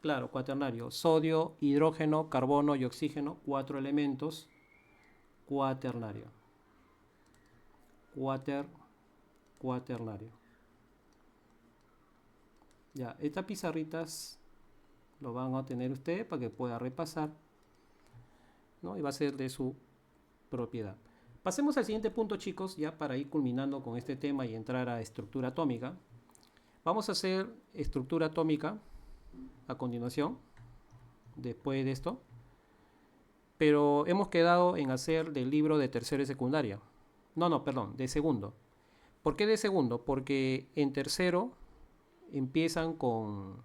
Claro, cuaternario. Sodio, hidrógeno, carbono y oxígeno, 4 elementos. Cuaternario. Cuaternario. Ya, estas pizarritas lo van a tener ustedes para que pueda repasar, ¿no? Y va a ser de su propiedad. Pasemos al siguiente punto, chicos, ya para ir culminando con este tema y entrar a estructura atómica. Vamos a hacer estructura atómica a continuación, después de esto. Pero hemos quedado en hacer del libro de tercero y secundaria. No, perdón, de segundo. ¿Por qué de segundo? Porque en tercero empiezan con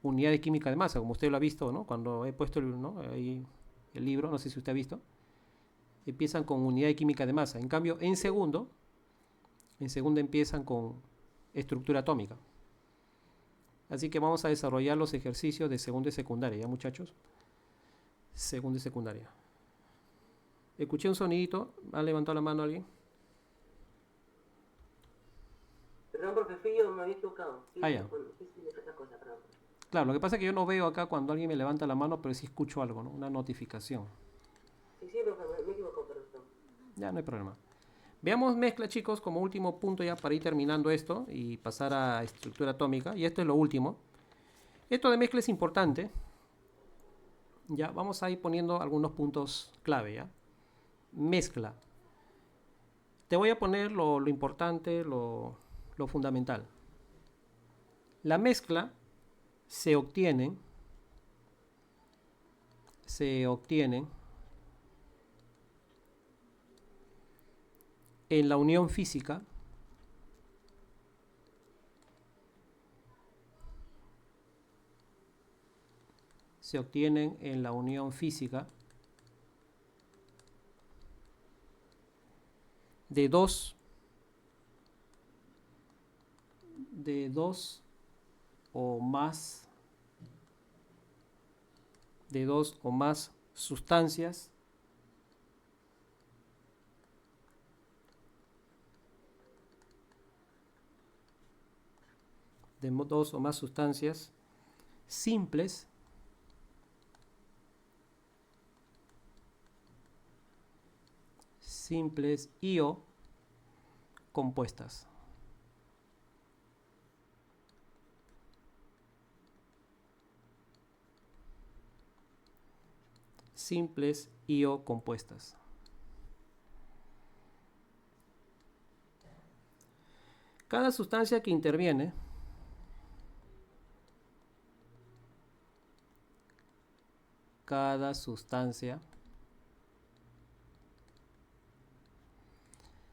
unidad de química de masa, como usted lo ha visto, ¿no? Cuando he puesto ¿no? Ahí el libro, no sé si usted ha visto, empiezan con unidad de química de masa. En cambio, en segundo empiezan con estructura atómica. Así que vamos a desarrollar los ejercicios de segundo y secundaria, ¿ya, muchachos? Segundo y secundaria. Escuché un sonidito. ¿Ha levantado la mano alguien? Perdón, profe, fui yo, me había equivocado. Sí, Ya. bueno, sí, esa cosa, perdón. Claro, lo que pasa es que yo no veo acá cuando alguien me levanta la mano, pero sí escucho algo, ¿no? Una notificación. Sí, profe, me equivoco, perdón. Ya, no hay problema. Veamos mezcla, chicos, como último punto ya para ir terminando esto y pasar a estructura atómica. Y esto es lo último. Esto de mezcla es importante. Ya, vamos a ir poniendo algunos puntos clave, ¿ya? Mezcla. Te voy a poner lo importante, lo fundamental. La mezcla se obtiene en la unión física de dos o más sustancias simples y o compuestas. Simples y o compuestas. Cada sustancia que interviene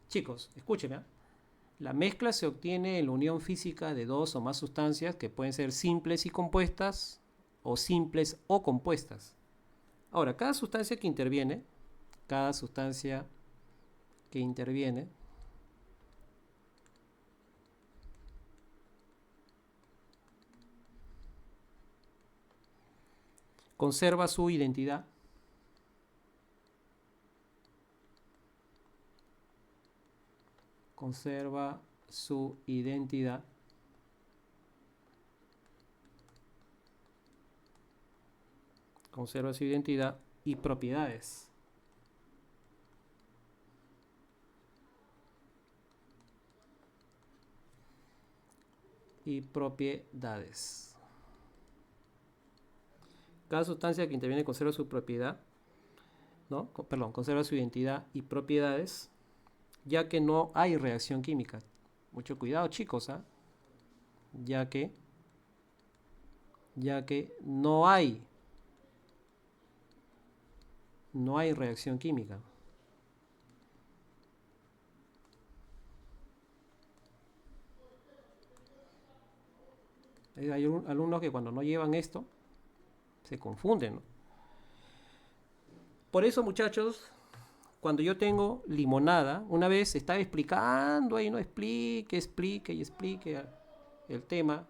chicos, escúcheme, ¿eh? La mezcla se obtiene en la unión física de dos o más sustancias que pueden ser simples y compuestas o simples o compuestas. Ahora, cada sustancia que interviene conserva su identidad. Conserva su identidad y propiedades. Cada sustancia que interviene conserva su propiedad, ¿no? Conserva su identidad y propiedades, ya que no hay reacción química. Mucho cuidado, chicos, ¿eh? Ya que no hay reacción química. Hay alumnos que cuando no llevan esto se confunden, ¿no? Por eso, muchachos, cuando yo tengo limonada, una vez estaba explicando ahí, ¿no? Explique el tema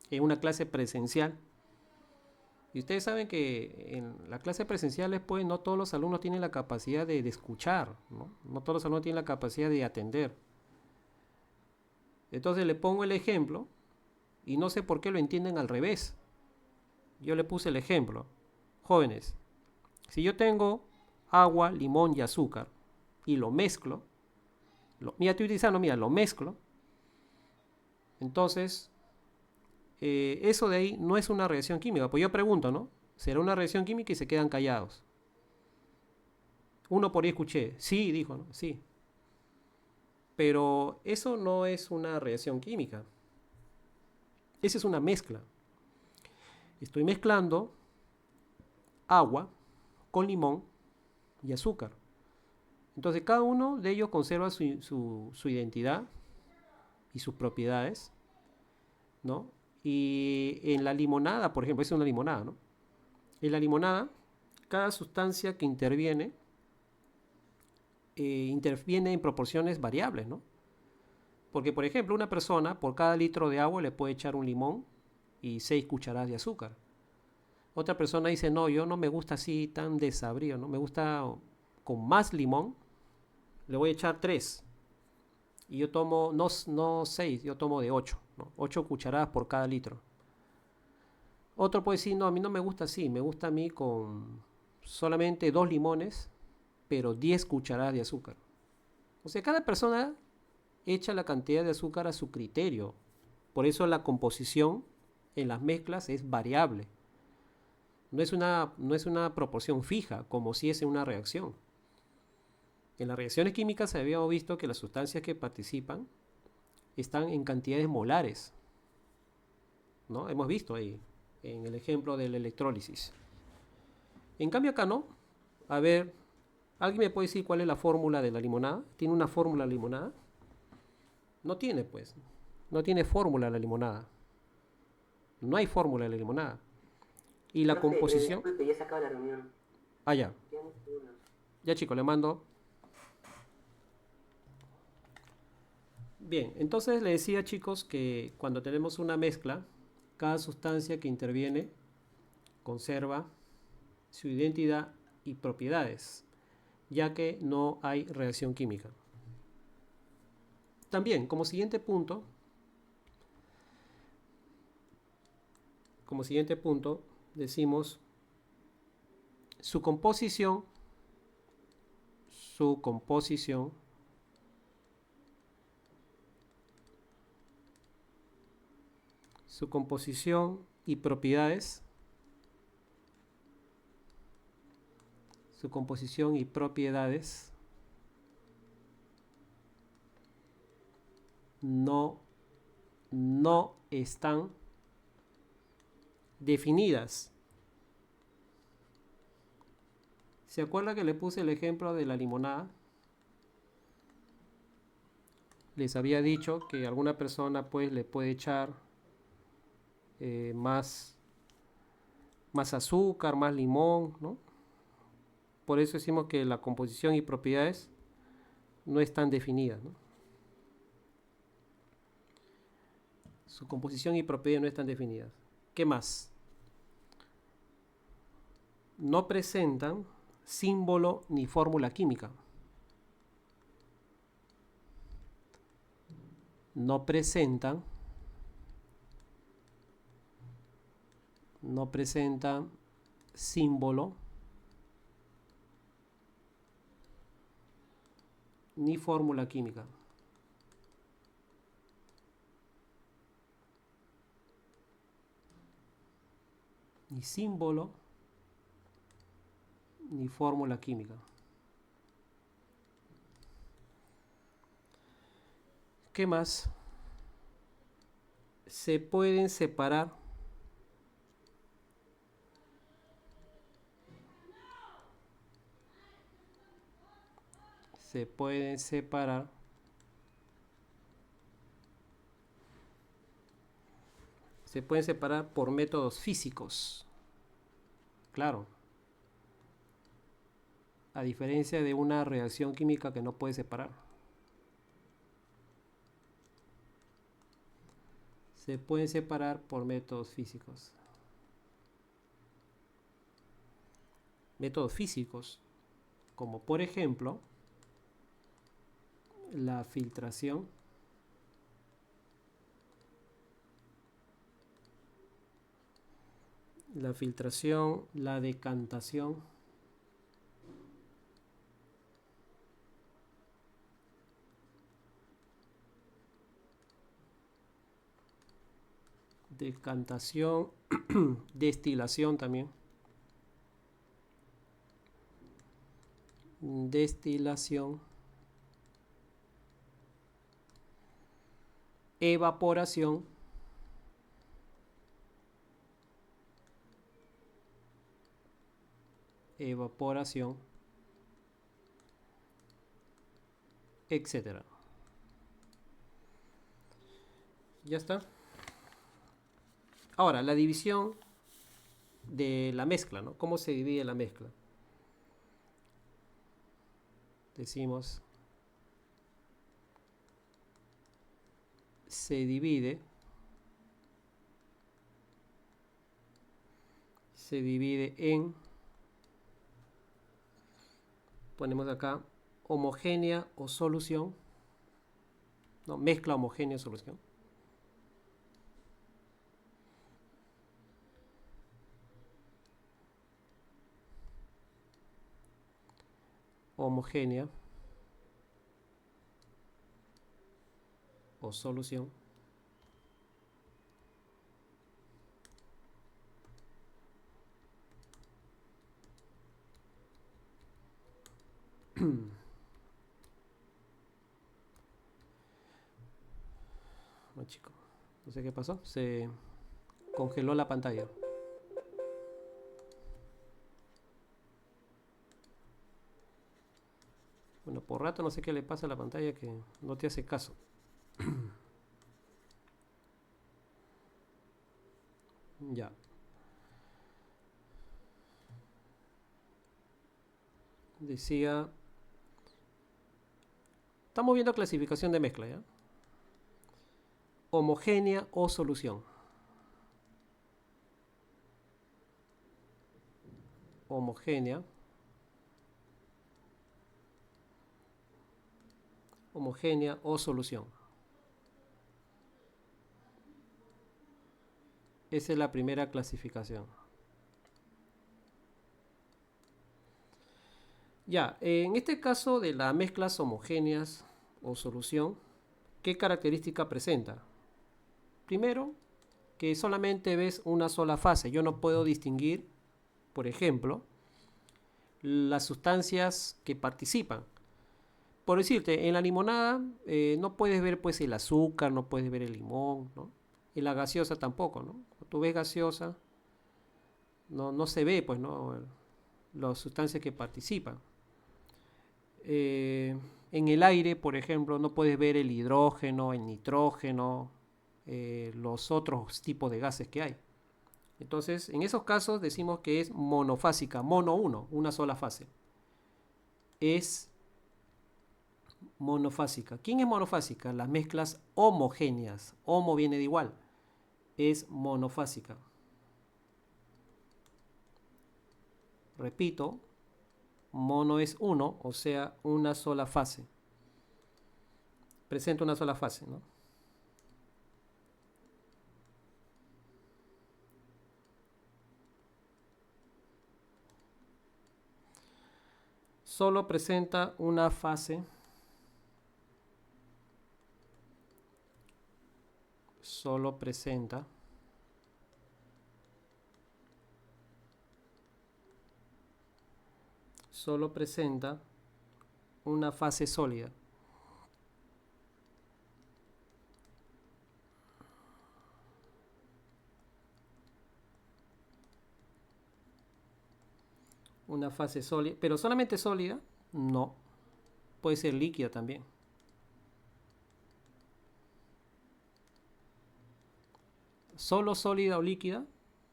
en una clase presencial. Y ustedes saben que en la clase presencial, pues, no todos los alumnos tienen la capacidad de escuchar, ¿no? No todos los alumnos tienen la capacidad de atender. Entonces le pongo el ejemplo y no sé por qué lo entienden al revés. Yo le puse el ejemplo. Jóvenes, si yo tengo agua, limón y azúcar y lo mezclo, lo mezclo, entonces eso de ahí no es una reacción química. Pues yo pregunto, ¿no? ¿Será una reacción química? Y se quedan callados. Uno por ahí escuché, sí, dijo, ¿no? Sí. Pero eso no es una reacción química. Esa es una mezcla. Estoy mezclando agua con limón y azúcar. Entonces cada uno de ellos conserva su identidad y sus propiedades, ¿no? Y en la limonada, por ejemplo, es una limonada, ¿no? En la limonada, cada sustancia que interviene, interviene en proporciones variables, ¿no? Porque, por ejemplo, una persona por cada litro de agua le puede echar un limón y 6 cucharadas de azúcar. Otra persona dice, no, yo no me gusta así tan desabrido, ¿no? Me gusta con más limón, le voy a echar 3. Y yo tomo, no 6, yo tomo de 8, ¿no? 8 cucharadas por cada litro. Otro puede decir, no, a mí no me gusta así, me gusta a mí con solamente 2 limones, pero 10 cucharadas de azúcar. O sea, cada persona echa la cantidad de azúcar a su criterio. Por eso la composición en las mezclas es variable. No es una proporción fija, como si es en una reacción. En las reacciones químicas habíamos visto que las sustancias que participan están en cantidades molares, ¿no? Hemos visto ahí, en el ejemplo de la electrólisis. En cambio acá no. A ver, ¿alguien me puede decir cuál es la fórmula de la limonada? ¿Tiene una fórmula la limonada? No tiene, pues. No tiene fórmula la limonada. No hay fórmula de la limonada. Y la Profe, composición... disculpe, ya se acaba la reunión. Ah, ya. Quedan 10 segundos. Ya, chicos, le mando. Bien, entonces le decía, chicos, que cuando tenemos una mezcla, cada sustancia que interviene conserva su identidad y propiedades, ya que no hay reacción química. También, como siguiente punto, decimos su composición y propiedades, no están definidas. ¿Se acuerda que le puse el ejemplo de la limonada? Les había dicho que alguna persona pues le puede echar más azúcar, más limón, ¿no? Por eso decimos que la composición y propiedades no están definidas, ¿no? Su composición y propiedades no están definidas. ¿Qué más? No presentan símbolo ni fórmula química. No presentan símbolo ni fórmula química. Ni símbolo ni fórmula química. ¿Qué más? Se pueden separar por métodos físicos. Claro. A diferencia de una reacción química que no puede separar. Se pueden separar por métodos físicos. Métodos físicos, como por ejemplo la filtración, la decantación, destilación también, evaporación, etcétera. Ya está. Ahora, la división de la mezcla, ¿no? ¿Cómo se divide la mezcla? Decimos, se divide en, ponemos acá, homogénea o solución, no, mezcla homogénea o solución. Homogénea o solución. No, chico, no sé qué pasó, se congeló la pantalla. Bueno, por rato no sé qué le pasa a la pantalla que no te hace caso. Ya. Decía, estamos viendo clasificación de mezcla, ¿ya? Homogénea o solución. Homogénea. Homogénea o solución. Esa es la primera clasificación. Ya, en este caso de las mezclas homogéneas o solución, ¿qué característica presenta? Primero, que solamente ves una sola fase. Yo no puedo distinguir, por ejemplo, las sustancias que participan. Por decirte, en la limonada no puedes ver pues el azúcar, no puedes ver el limón, ¿no? En la gaseosa tampoco, ¿no? Cuando tú ves gaseosa, no se ve pues, ¿no? Las sustancias que participan. En el aire, por ejemplo, no puedes ver el hidrógeno, el nitrógeno, los otros tipos de gases que hay. Entonces, en esos casos decimos que es monofásica, mono uno, una sola fase. Es monofásica. ¿Quién es monofásica? Las mezclas homogéneas. Homo viene de igual. Es monofásica. Repito, mono es uno, o sea, una sola fase. Presenta una sola fase, ¿no? Solo presenta una fase. Solo presenta una fase sólida. Una fase sólida, pero solamente sólida, no. Puede ser líquida también. Solo sólida o líquida,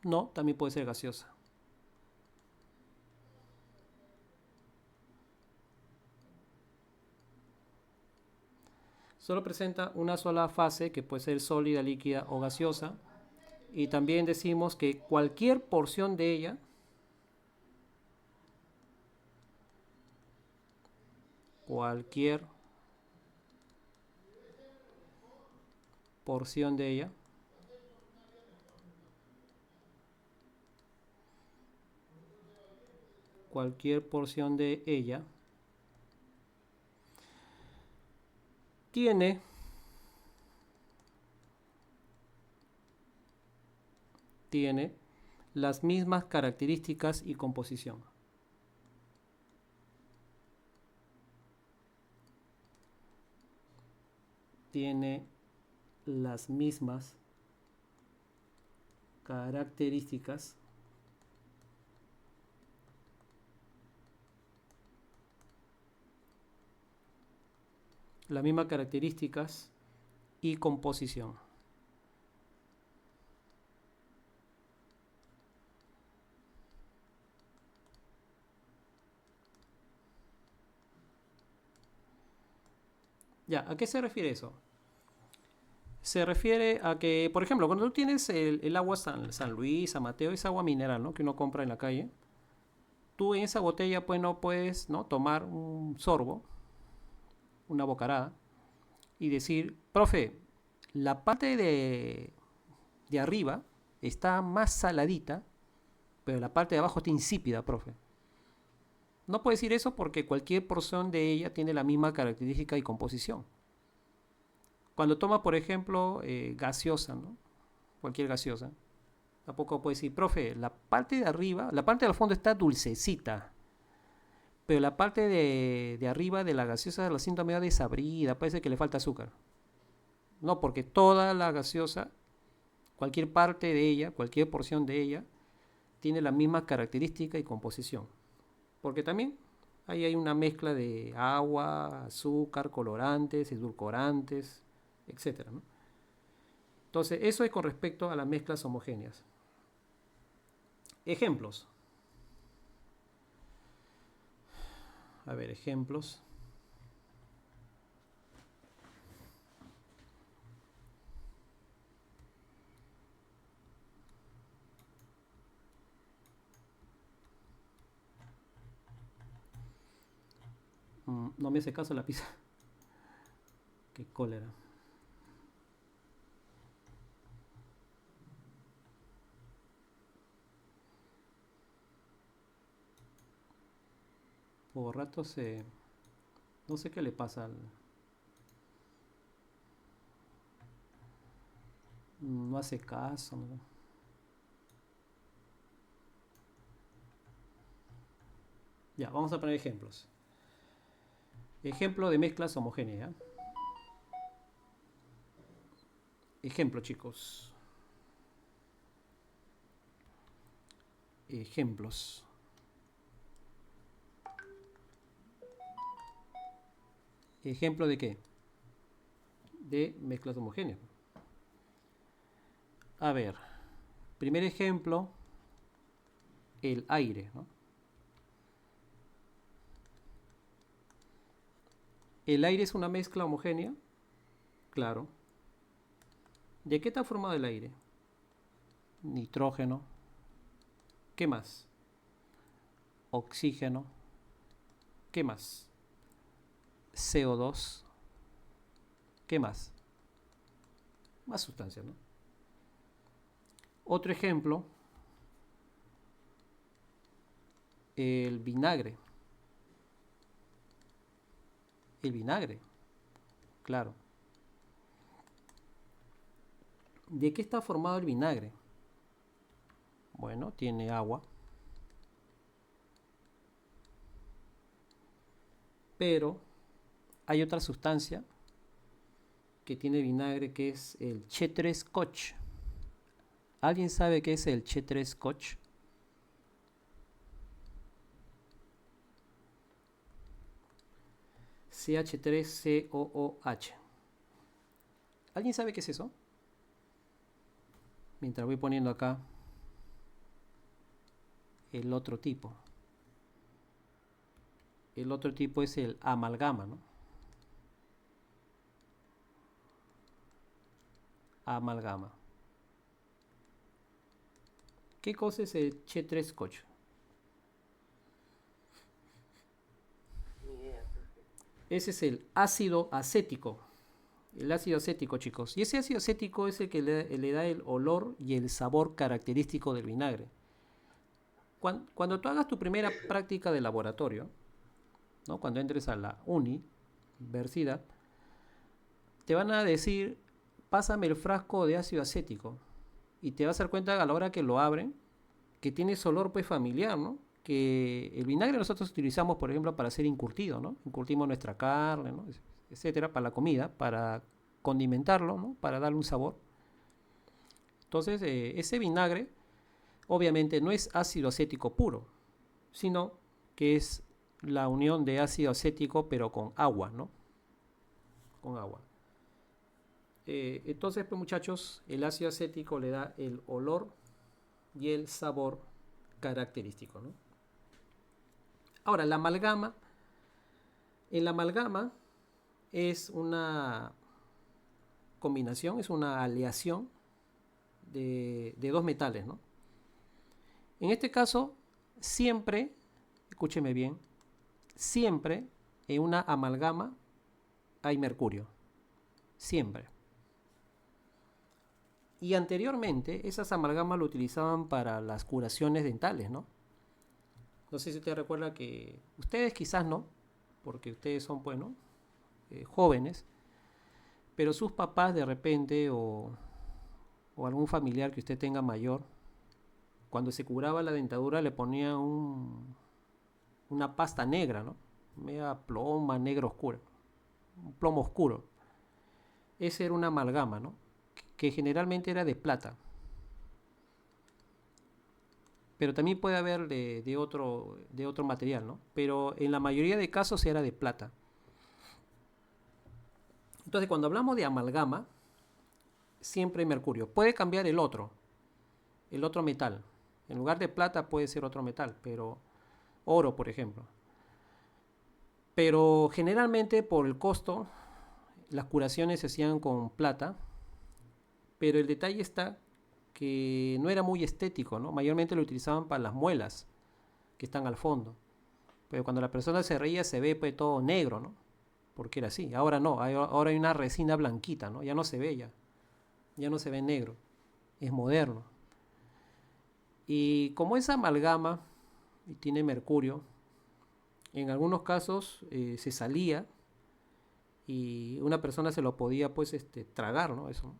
no, también puede ser gaseosa. Solo presenta una sola fase que puede ser sólida, líquida o gaseosa. Y también decimos que cualquier porción de ella cualquier porción de ella tiene las mismas características y composición. Tiene las mismas características y composición. Ya, ¿a qué se refiere eso? Se refiere a que, por ejemplo, cuando tú tienes el agua San Luis, San Mateo, es agua mineral, ¿no? Que uno compra en la calle. Tú en esa botella, pues no puedes, ¿no? Tomar un sorbo, una bocarada, y decir, profe, la parte de arriba está más saladita, pero la parte de abajo está insípida, profe. No puedes decir eso porque cualquier porción de ella tiene la misma característica y composición. Cuando tomas, por ejemplo, gaseosa, ¿no? Cualquier gaseosa, tampoco puedes decir, profe, la parte de arriba, la parte del fondo está dulcecita, pero la parte de arriba de la gaseosa la siento medio desabrida, parece que le falta azúcar. No, porque toda la gaseosa, cualquier parte de ella, cualquier porción de ella, tiene la misma característica y composición. Porque también ahí hay una mezcla de agua, azúcar, colorantes, edulcorantes, etcétera, ¿no? Entonces, eso es con respecto a las mezclas homogéneas. Ejemplos. A ver, ejemplos. No me hace caso la pizza. Qué cólera. Por rato se... No sé qué le pasa al... No hace caso, ¿no? Ya, vamos a poner ejemplos. Ejemplo de mezclas homogéneas. Ejemplo, chicos. Ejemplos. ¿Ejemplo de qué? De mezclas homogéneas. A ver, primer ejemplo, el aire, ¿no? ¿El aire es una mezcla homogénea? Claro. ¿De qué está formado el aire? Nitrógeno. ¿Qué más? Oxígeno. ¿Qué más? CO2. ¿Qué más? Más sustancias, ¿no? Otro ejemplo, el vinagre. El vinagre, claro. ¿De qué está formado el vinagre? Bueno, tiene agua. Pero hay otra sustancia que tiene vinagre que es el Ch3-Koch. ¿Alguien sabe qué es el Ch3-Koch? CH3COOH. ¿Alguien sabe qué es eso? Mientras voy poniendo acá el otro tipo. El otro tipo es el amalgama, ¿no? Amalgama. ¿Qué cosa es el Ch3-Koch? Ese es el ácido acético. El ácido acético, chicos. Y ese ácido acético es el que le da el olor y el sabor característico del vinagre. Cuando tú hagas tu primera práctica de laboratorio, ¿no? Cuando entres a la universidad, te van a decir, pásame el frasco de ácido acético. Y te vas a dar cuenta a la hora que lo abren, que tiene ese olor pues familiar, ¿no? Que el vinagre nosotros utilizamos, por ejemplo, para hacer encurtido, ¿no? Encurtimos nuestra carne, ¿no? Etcétera, para la comida, para condimentarlo, ¿no? Para darle un sabor. Entonces, ese vinagre, obviamente, no es ácido acético puro, sino que es la unión de ácido acético, pero con agua, ¿no? Con agua. Entonces, pues muchachos, el ácido acético le da el olor y el sabor característico, ¿no? Ahora, la amalgama, en la amalgama es una combinación, es una aleación de dos metales, ¿no? En este caso, siempre, escúcheme bien, siempre en una amalgama hay mercurio. Siempre. Y anteriormente, esas amalgamas lo utilizaban para las curaciones dentales, ¿no? No sé si usted recuerda que ustedes quizás no, porque ustedes son, bueno, jóvenes, pero sus papás de repente o algún familiar que usted tenga mayor, cuando se curaba la dentadura le ponía una pasta negra, ¿no? Media ploma negra oscura, un plomo oscuro. Ese era una amalgama, ¿no? Que generalmente era de plata. Pero también puede haber de otro material, ¿no? Pero en la mayoría de casos era de plata. Entonces, cuando hablamos de amalgama, siempre hay mercurio. Puede cambiar el otro metal. En lugar de plata puede ser otro metal, pero oro, por ejemplo. Pero generalmente por el costo, las curaciones se hacían con plata, pero el detalle está que no era muy estético, ¿no? Mayormente lo utilizaban para las muelas que están al fondo. Pero cuando la persona se reía se ve pues todo negro, ¿no? Porque era así. Ahora no, ahora hay una resina blanquita, ¿no? Ya no se ve ya no se ve negro. Es moderno. Y como es amalgama y tiene mercurio, en algunos casos se salía y una persona se lo podía pues tragar, ¿no? Eso.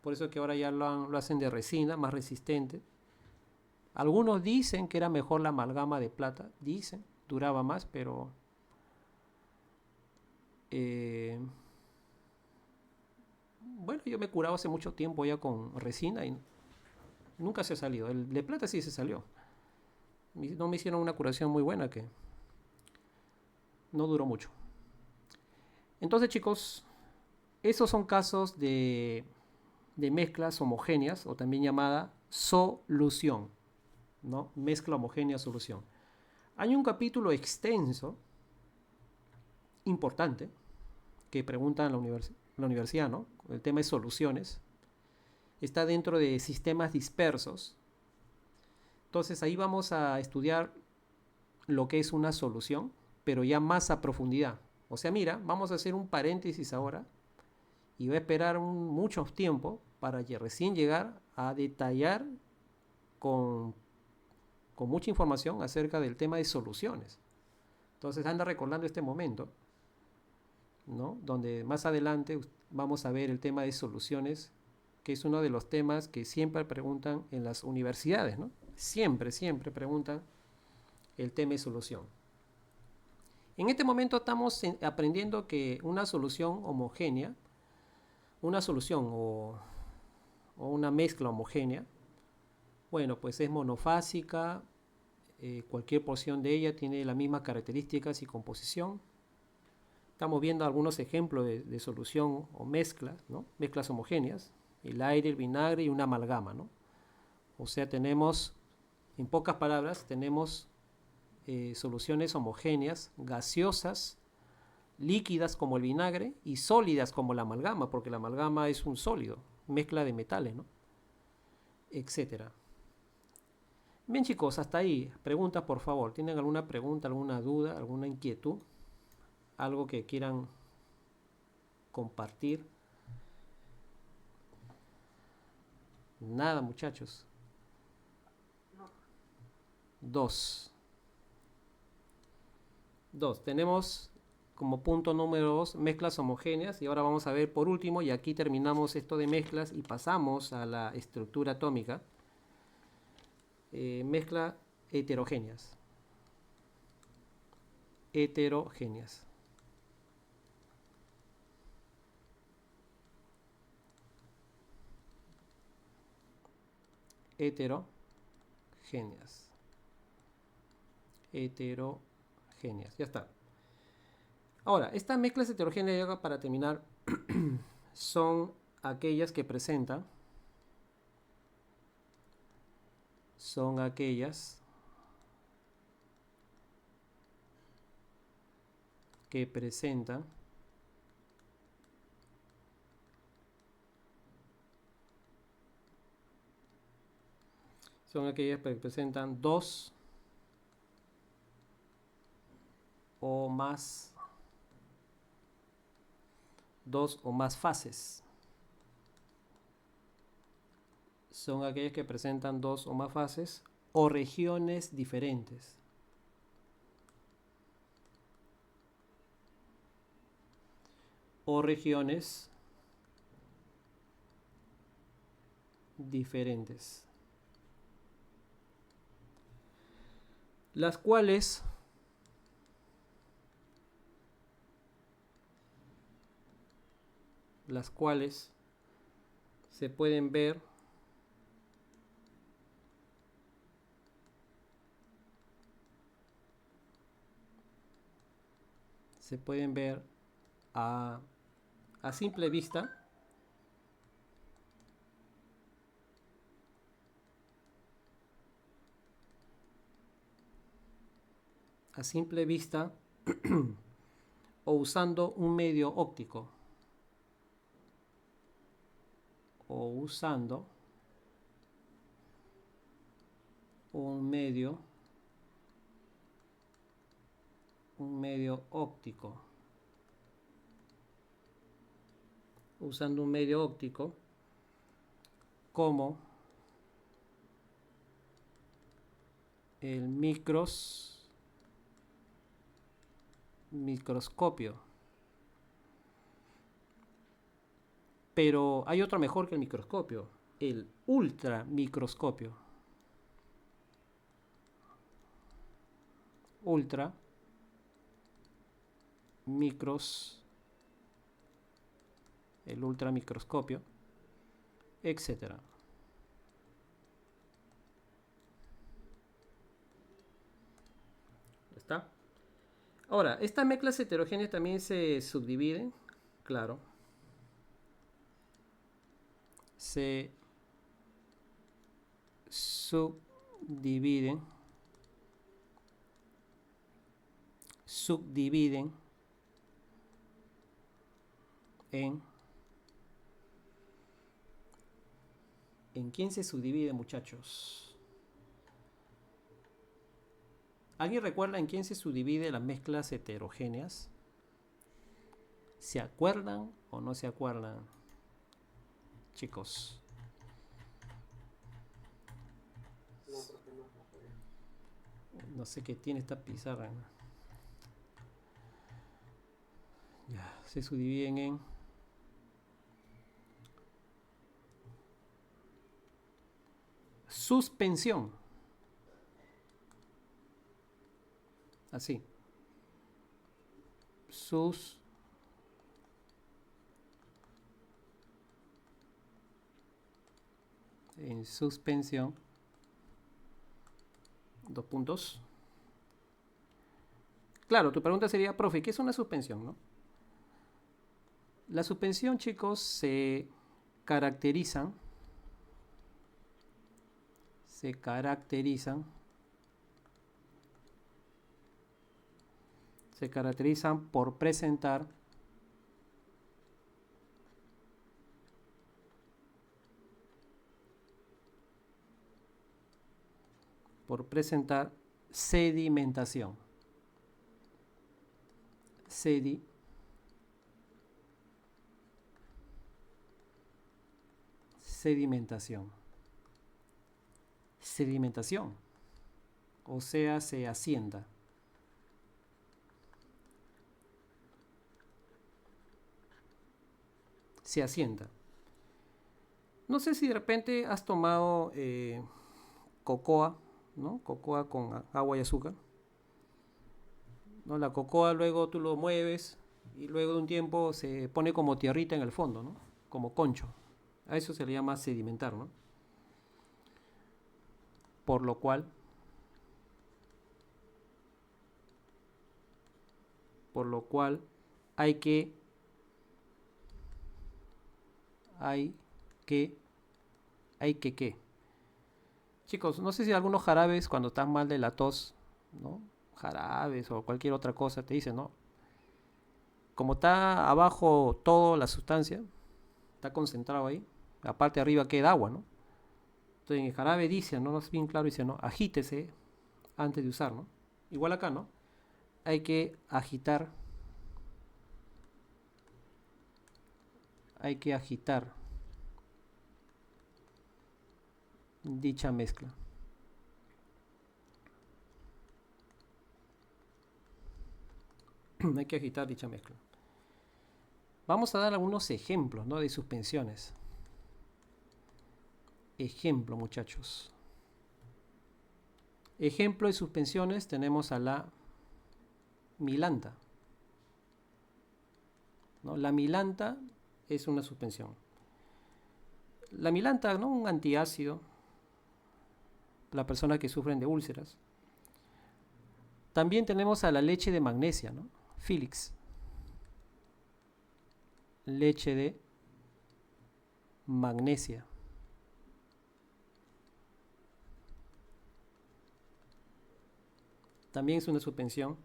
Por eso es que ahora ya lo hacen de resina, más resistente. Algunos dicen que era mejor la amalgama de plata, dicen, duraba más, pero bueno, yo me he curado hace mucho tiempo ya con resina y nunca se ha salido. El de plata sí se salió. No me hicieron una curación muy buena que no duró mucho. Entonces, chicos, esos son casos de mezclas homogéneas o también llamada solución, ¿no? Mezcla homogénea solución. Hay un capítulo extenso, importante, que pregunta en la universidad, ¿no? El tema de soluciones. Está dentro de sistemas dispersos. Entonces ahí vamos a estudiar lo que es una solución, pero ya más a profundidad. O sea, mira, vamos a hacer un paréntesis ahora y voy a esperar mucho tiempo para recién llegar a detallar con mucha información acerca del tema de soluciones. Entonces anda recordando este momento, ¿no? Donde más adelante vamos a ver el tema de soluciones, que es uno de los temas que siempre preguntan en las universidades, ¿no? Siempre preguntan el tema de solución. En este momento estamos aprendiendo que una solución homogénea, una solución o una mezcla homogénea, bueno, pues es monofásica, cualquier porción de ella tiene las mismas características y composición. Estamos viendo algunos ejemplos de solución o mezclas, ¿no? Mezclas homogéneas, el aire, el vinagre y una amalgama, ¿no? O sea, tenemos, en pocas palabras, tenemos soluciones homogéneas, gaseosas, líquidas como el vinagre y sólidas como la amalgama, porque la amalgama es un sólido, mezcla de metales, ¿no? Etcétera. Bien, chicos, hasta ahí. Preguntas, por favor. ¿Tienen alguna pregunta, alguna duda, alguna inquietud? ¿Algo que quieran compartir? Nada, muchachos. Dos. Tenemos como punto número 2 mezclas homogéneas y ahora vamos a ver por último, y aquí terminamos esto de mezclas y pasamos a la estructura atómica, mezcla heterogéneas. Heterogéneas. Heterogéneas. Ya está. Ahora, estas mezclas heterogéneas, para terminar, son aquellas que presentan son aquellas que presentan dos o más fases. Son aquellas que presentan dos o más fases o regiones diferentes. O regiones diferentes. Las cuales se pueden ver a simple vista. A simple vista o usando un medio óptico. O usando un medio óptico. Usando un medio óptico como el microscopio. Pero hay otro mejor que el microscopio, el ultramicroscopio. El ultramicroscopio, etcétera. ¿Está? Ahora, estas mezclas heterogéneas también se subdividen, claro. Se subdividen ¿En quién se subdivide, muchachos? ¿Alguien recuerda en quién se subdivide las mezclas heterogéneas? ¿Se acuerdan o no se acuerdan, chicos? No sé qué tiene esta pizarra. Ya, se subdividen en suspensión. Así. En suspensión. Dos puntos. Claro, tu pregunta sería, profe, ¿qué es una suspensión, no? La suspensión, chicos, se caracterizan por presentar sedimentación. Sedimentación. O sea, se asienta. Se asienta. No sé si de repente has tomado cocoa, ¿no? Cocoa con agua y azúcar. ¿No? La cocoa luego tú lo mueves y luego de un tiempo se pone como tierrita en el fondo, ¿no? Como concho. A eso se le llama sedimentar, ¿no? Por lo cual hay que ¿qué? Chicos, no sé si algunos jarabes cuando están mal de la tos, ¿no? Jarabes o cualquier otra cosa te dicen, ¿no? Como está abajo toda la sustancia, está concentrado ahí, aparte arriba queda agua, ¿no? en el jarabe dice, ¿no? No es bien claro, dice, ¿no? Agítese antes de usar, ¿no? Igual acá, ¿no? Hay que agitar. Hay que agitar dicha mezcla. Hay que agitar dicha mezcla. Vamos a dar algunos ejemplos, ¿no? De suspensiones. Ejemplo, muchachos. Ejemplo de suspensiones tenemos a la milanta, ¿no? La milanta es una suspensión. La milanta, ¿no? Un antiácido. Las personas que sufren de úlceras. También tenemos a la leche de magnesia, ¿no? Filix. Leche de magnesia. También es una suspensión.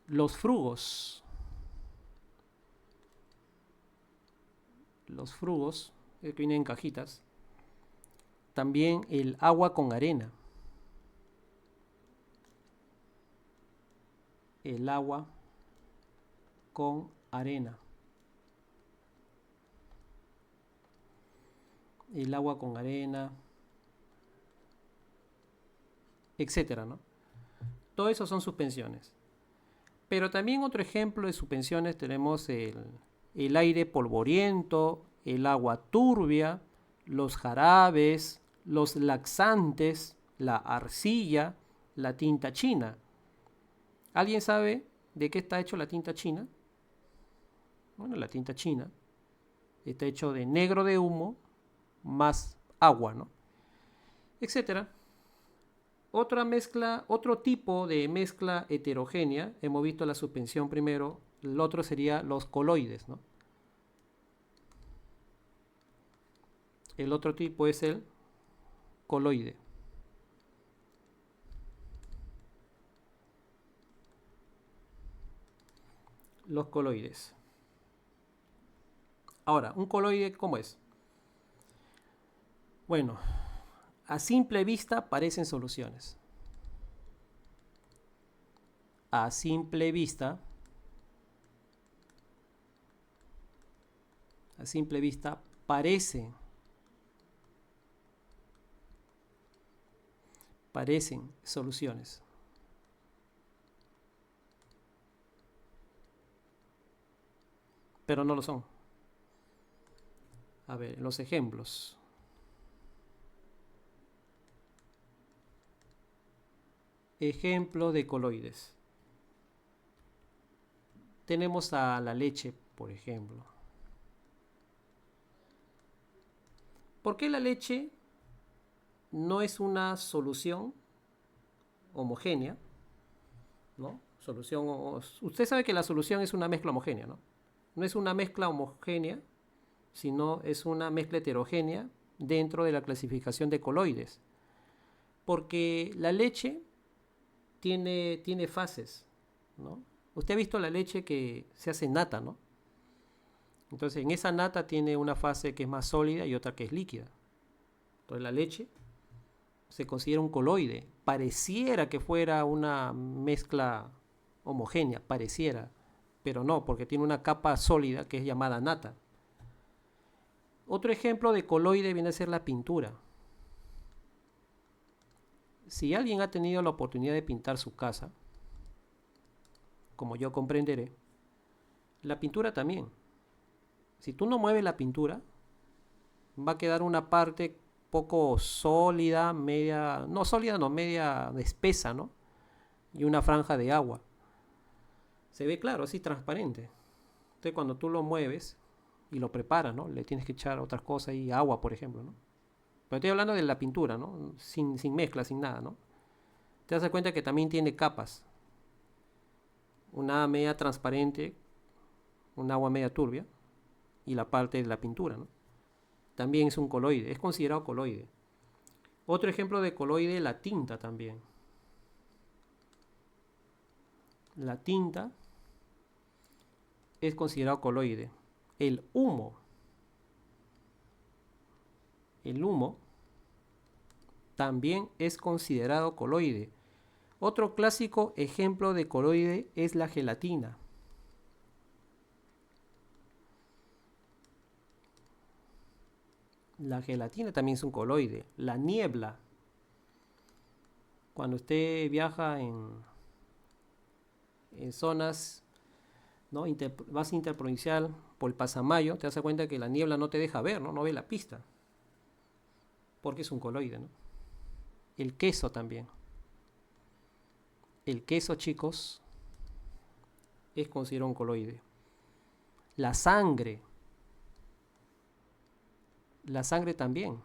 Los frugos. Los frugos, que vienen en cajitas. También el agua con arena. El agua con arena. El agua con arena, etcétera, ¿no? Todo eso son suspensiones. Pero también otro ejemplo de suspensiones tenemos el aire polvoriento, el agua turbia, los jarabes, los laxantes, la arcilla, la tinta china. ¿Alguien sabe de qué está hecho la tinta china? Bueno, la tinta china está hecho de negro de humo más agua, ¿no? Etcétera. Otra mezcla, otro tipo de mezcla heterogénea, hemos visto la suspensión primero, el otro sería los coloides, ¿no? El otro tipo es el coloide. Los coloides. Ahora, ¿un coloide cómo es? Bueno, a simple vista parecen soluciones. A simple vista parecen soluciones. Pero no lo son. A ver, los ejemplos. Ejemplo de coloides. Tenemos a la leche, por ejemplo. ¿Por qué la leche no es una solución homogénea? ¿No? Usted sabe que la solución es una mezcla homogénea, ¿no? No es una mezcla homogénea, sino es una mezcla heterogénea dentro de la clasificación de coloides. Porque la leche tiene fases, ¿no? Usted ha visto la leche que se hace nata, ¿no? Entonces, en esa nata tiene una fase que es más sólida y otra que es líquida. Entonces, la leche se considera un coloide. Pareciera que fuera una mezcla homogénea, pareciera, pero no, porque tiene una capa sólida que es llamada nata. Otro ejemplo de coloide viene a ser la pintura. Si alguien ha tenido la oportunidad de pintar su casa, como yo comprenderé, la pintura también. Si tú no mueves la pintura, va a quedar una parte poco sólida, media espesa, ¿no? Y una franja de agua. Se ve claro, así transparente. Entonces cuando tú lo mueves y lo preparas, ¿no? Le tienes que echar otras cosas y agua, por ejemplo, ¿no? Pero estoy hablando de la pintura, ¿no? Sin mezcla, sin nada, ¿no? Te das cuenta que también tiene capas. Una media transparente, un agua media turbia y la parte de la pintura, ¿no? También es un coloide, es considerado coloide. Otro ejemplo de coloide, la tinta también. La tinta es considerado coloide. El humo también es considerado coloide. Otro clásico ejemplo de coloide es la gelatina. La gelatina también es un coloide. La niebla. Cuando usted viaja en zonas, ¿no? Vas interprovincial por el Pasamayo, te das cuenta que la niebla no te deja ver, ¿no? No ve la pista. Porque es un coloide, ¿no? El queso también. El queso, chicos, es considerado un coloide. La sangre. La sangre también.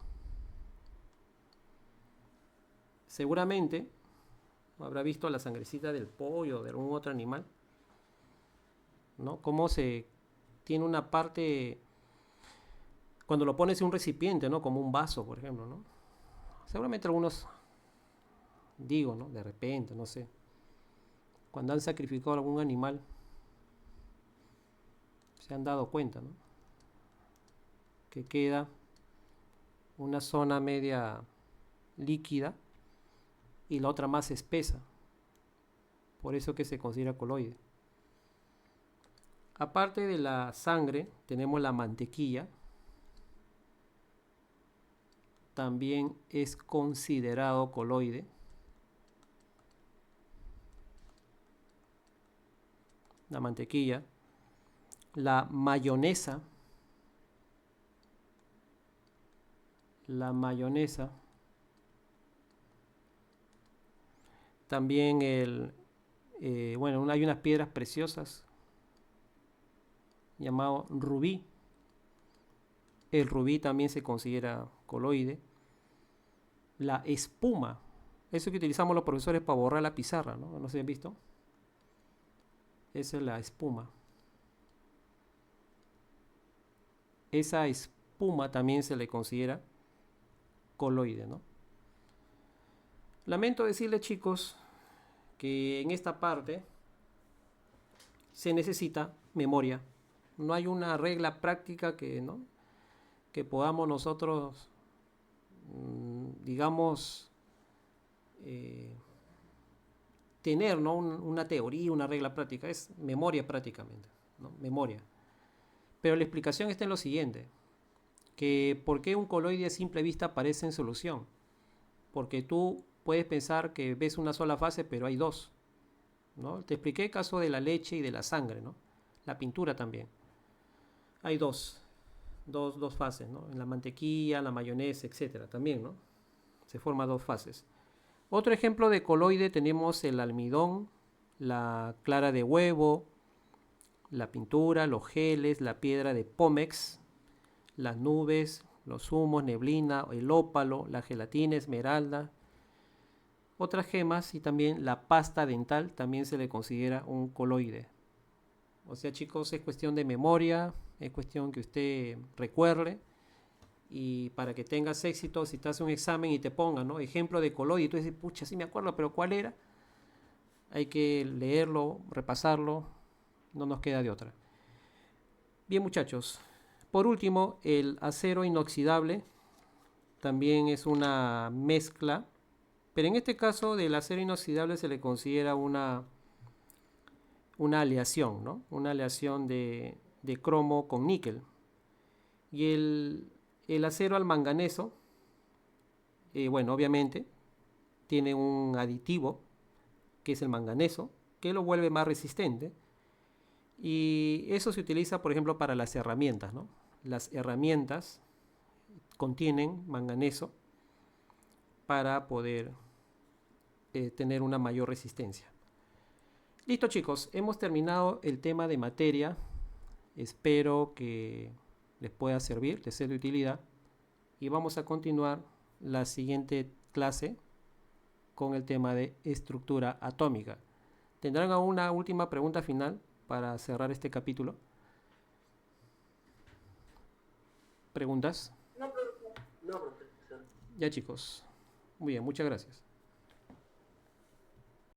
Seguramente habrá visto la sangrecita del pollo o de algún otro animal, ¿no? Cómo se tiene una parte cuando lo pones en un recipiente, ¿no? Como un vaso, por ejemplo, ¿no? Seguramente algunos, digo, ¿no? De repente, no sé, cuando han sacrificado algún animal, se han dado cuenta, ¿no? Que queda una zona media líquida y la otra más espesa. Por eso que se considera coloide. Aparte de la sangre, tenemos la mantequilla. También es considerado coloide. La mantequilla. La mayonesa. La mayonesa. También bueno, hay unas piedras preciosas llamado rubí. El rubí también se considera coloide. La espuma, eso que utilizamos los profesores para borrar la pizarra, ¿no? ¿No se han visto? Esa es la espuma. Esa espuma también se le considera coloide, ¿no? Lamento decirles, chicos, que en esta parte se necesita memoria. No hay una regla práctica que, ¿no? que podamos nosotros, digamos, tener, ¿no? una teoría, una regla práctica. Es memoria prácticamente, ¿no? Memoria. Pero la explicación está en lo siguiente, que por qué un coloide a simple vista parece en solución. Porque tú puedes pensar que ves una sola fase, pero hay dos, ¿no? Te expliqué el caso de la leche y de la sangre, ¿no? La pintura también. Hay dos fases, ¿no? En la mantequilla, la mayonesa, etcétera, también, ¿no? Se forman dos fases. Otro ejemplo de coloide tenemos el almidón, la clara de huevo, la pintura, los geles, la piedra de pómex, las nubes, los humos, neblina, el ópalo, la gelatina, esmeralda, otras gemas y también la pasta dental también se le considera un coloide. O sea, chicos, es cuestión de memoria, es cuestión que usted recuerde y para que tengas éxito, si te hace un examen y te ponga, ¿no? Ejemplo de coloide y tú dices, pucha, sí me acuerdo, pero ¿cuál era? Hay que leerlo, repasarlo, no nos queda de otra. Bien, muchachos. Por último, el acero inoxidable también es una mezcla, pero en este caso del acero inoxidable se le considera una aleación, ¿no? Una aleación de cromo con níquel. Y el acero al manganeso, bueno, obviamente, tiene un aditivo, que es el manganeso, que lo vuelve más resistente. Y eso se utiliza, por ejemplo, para las herramientas, ¿no? Las herramientas contienen manganeso para poder tener una mayor resistencia. Listo, chicos, hemos terminado el tema de materia. Espero que les pueda servir, les sea de utilidad. Y vamos a continuar la siguiente clase con el tema de estructura atómica. ¿Tendrán alguna última pregunta final para cerrar este capítulo? ¿Preguntas? No, profesor. Ya, chicos. Muy bien, muchas gracias.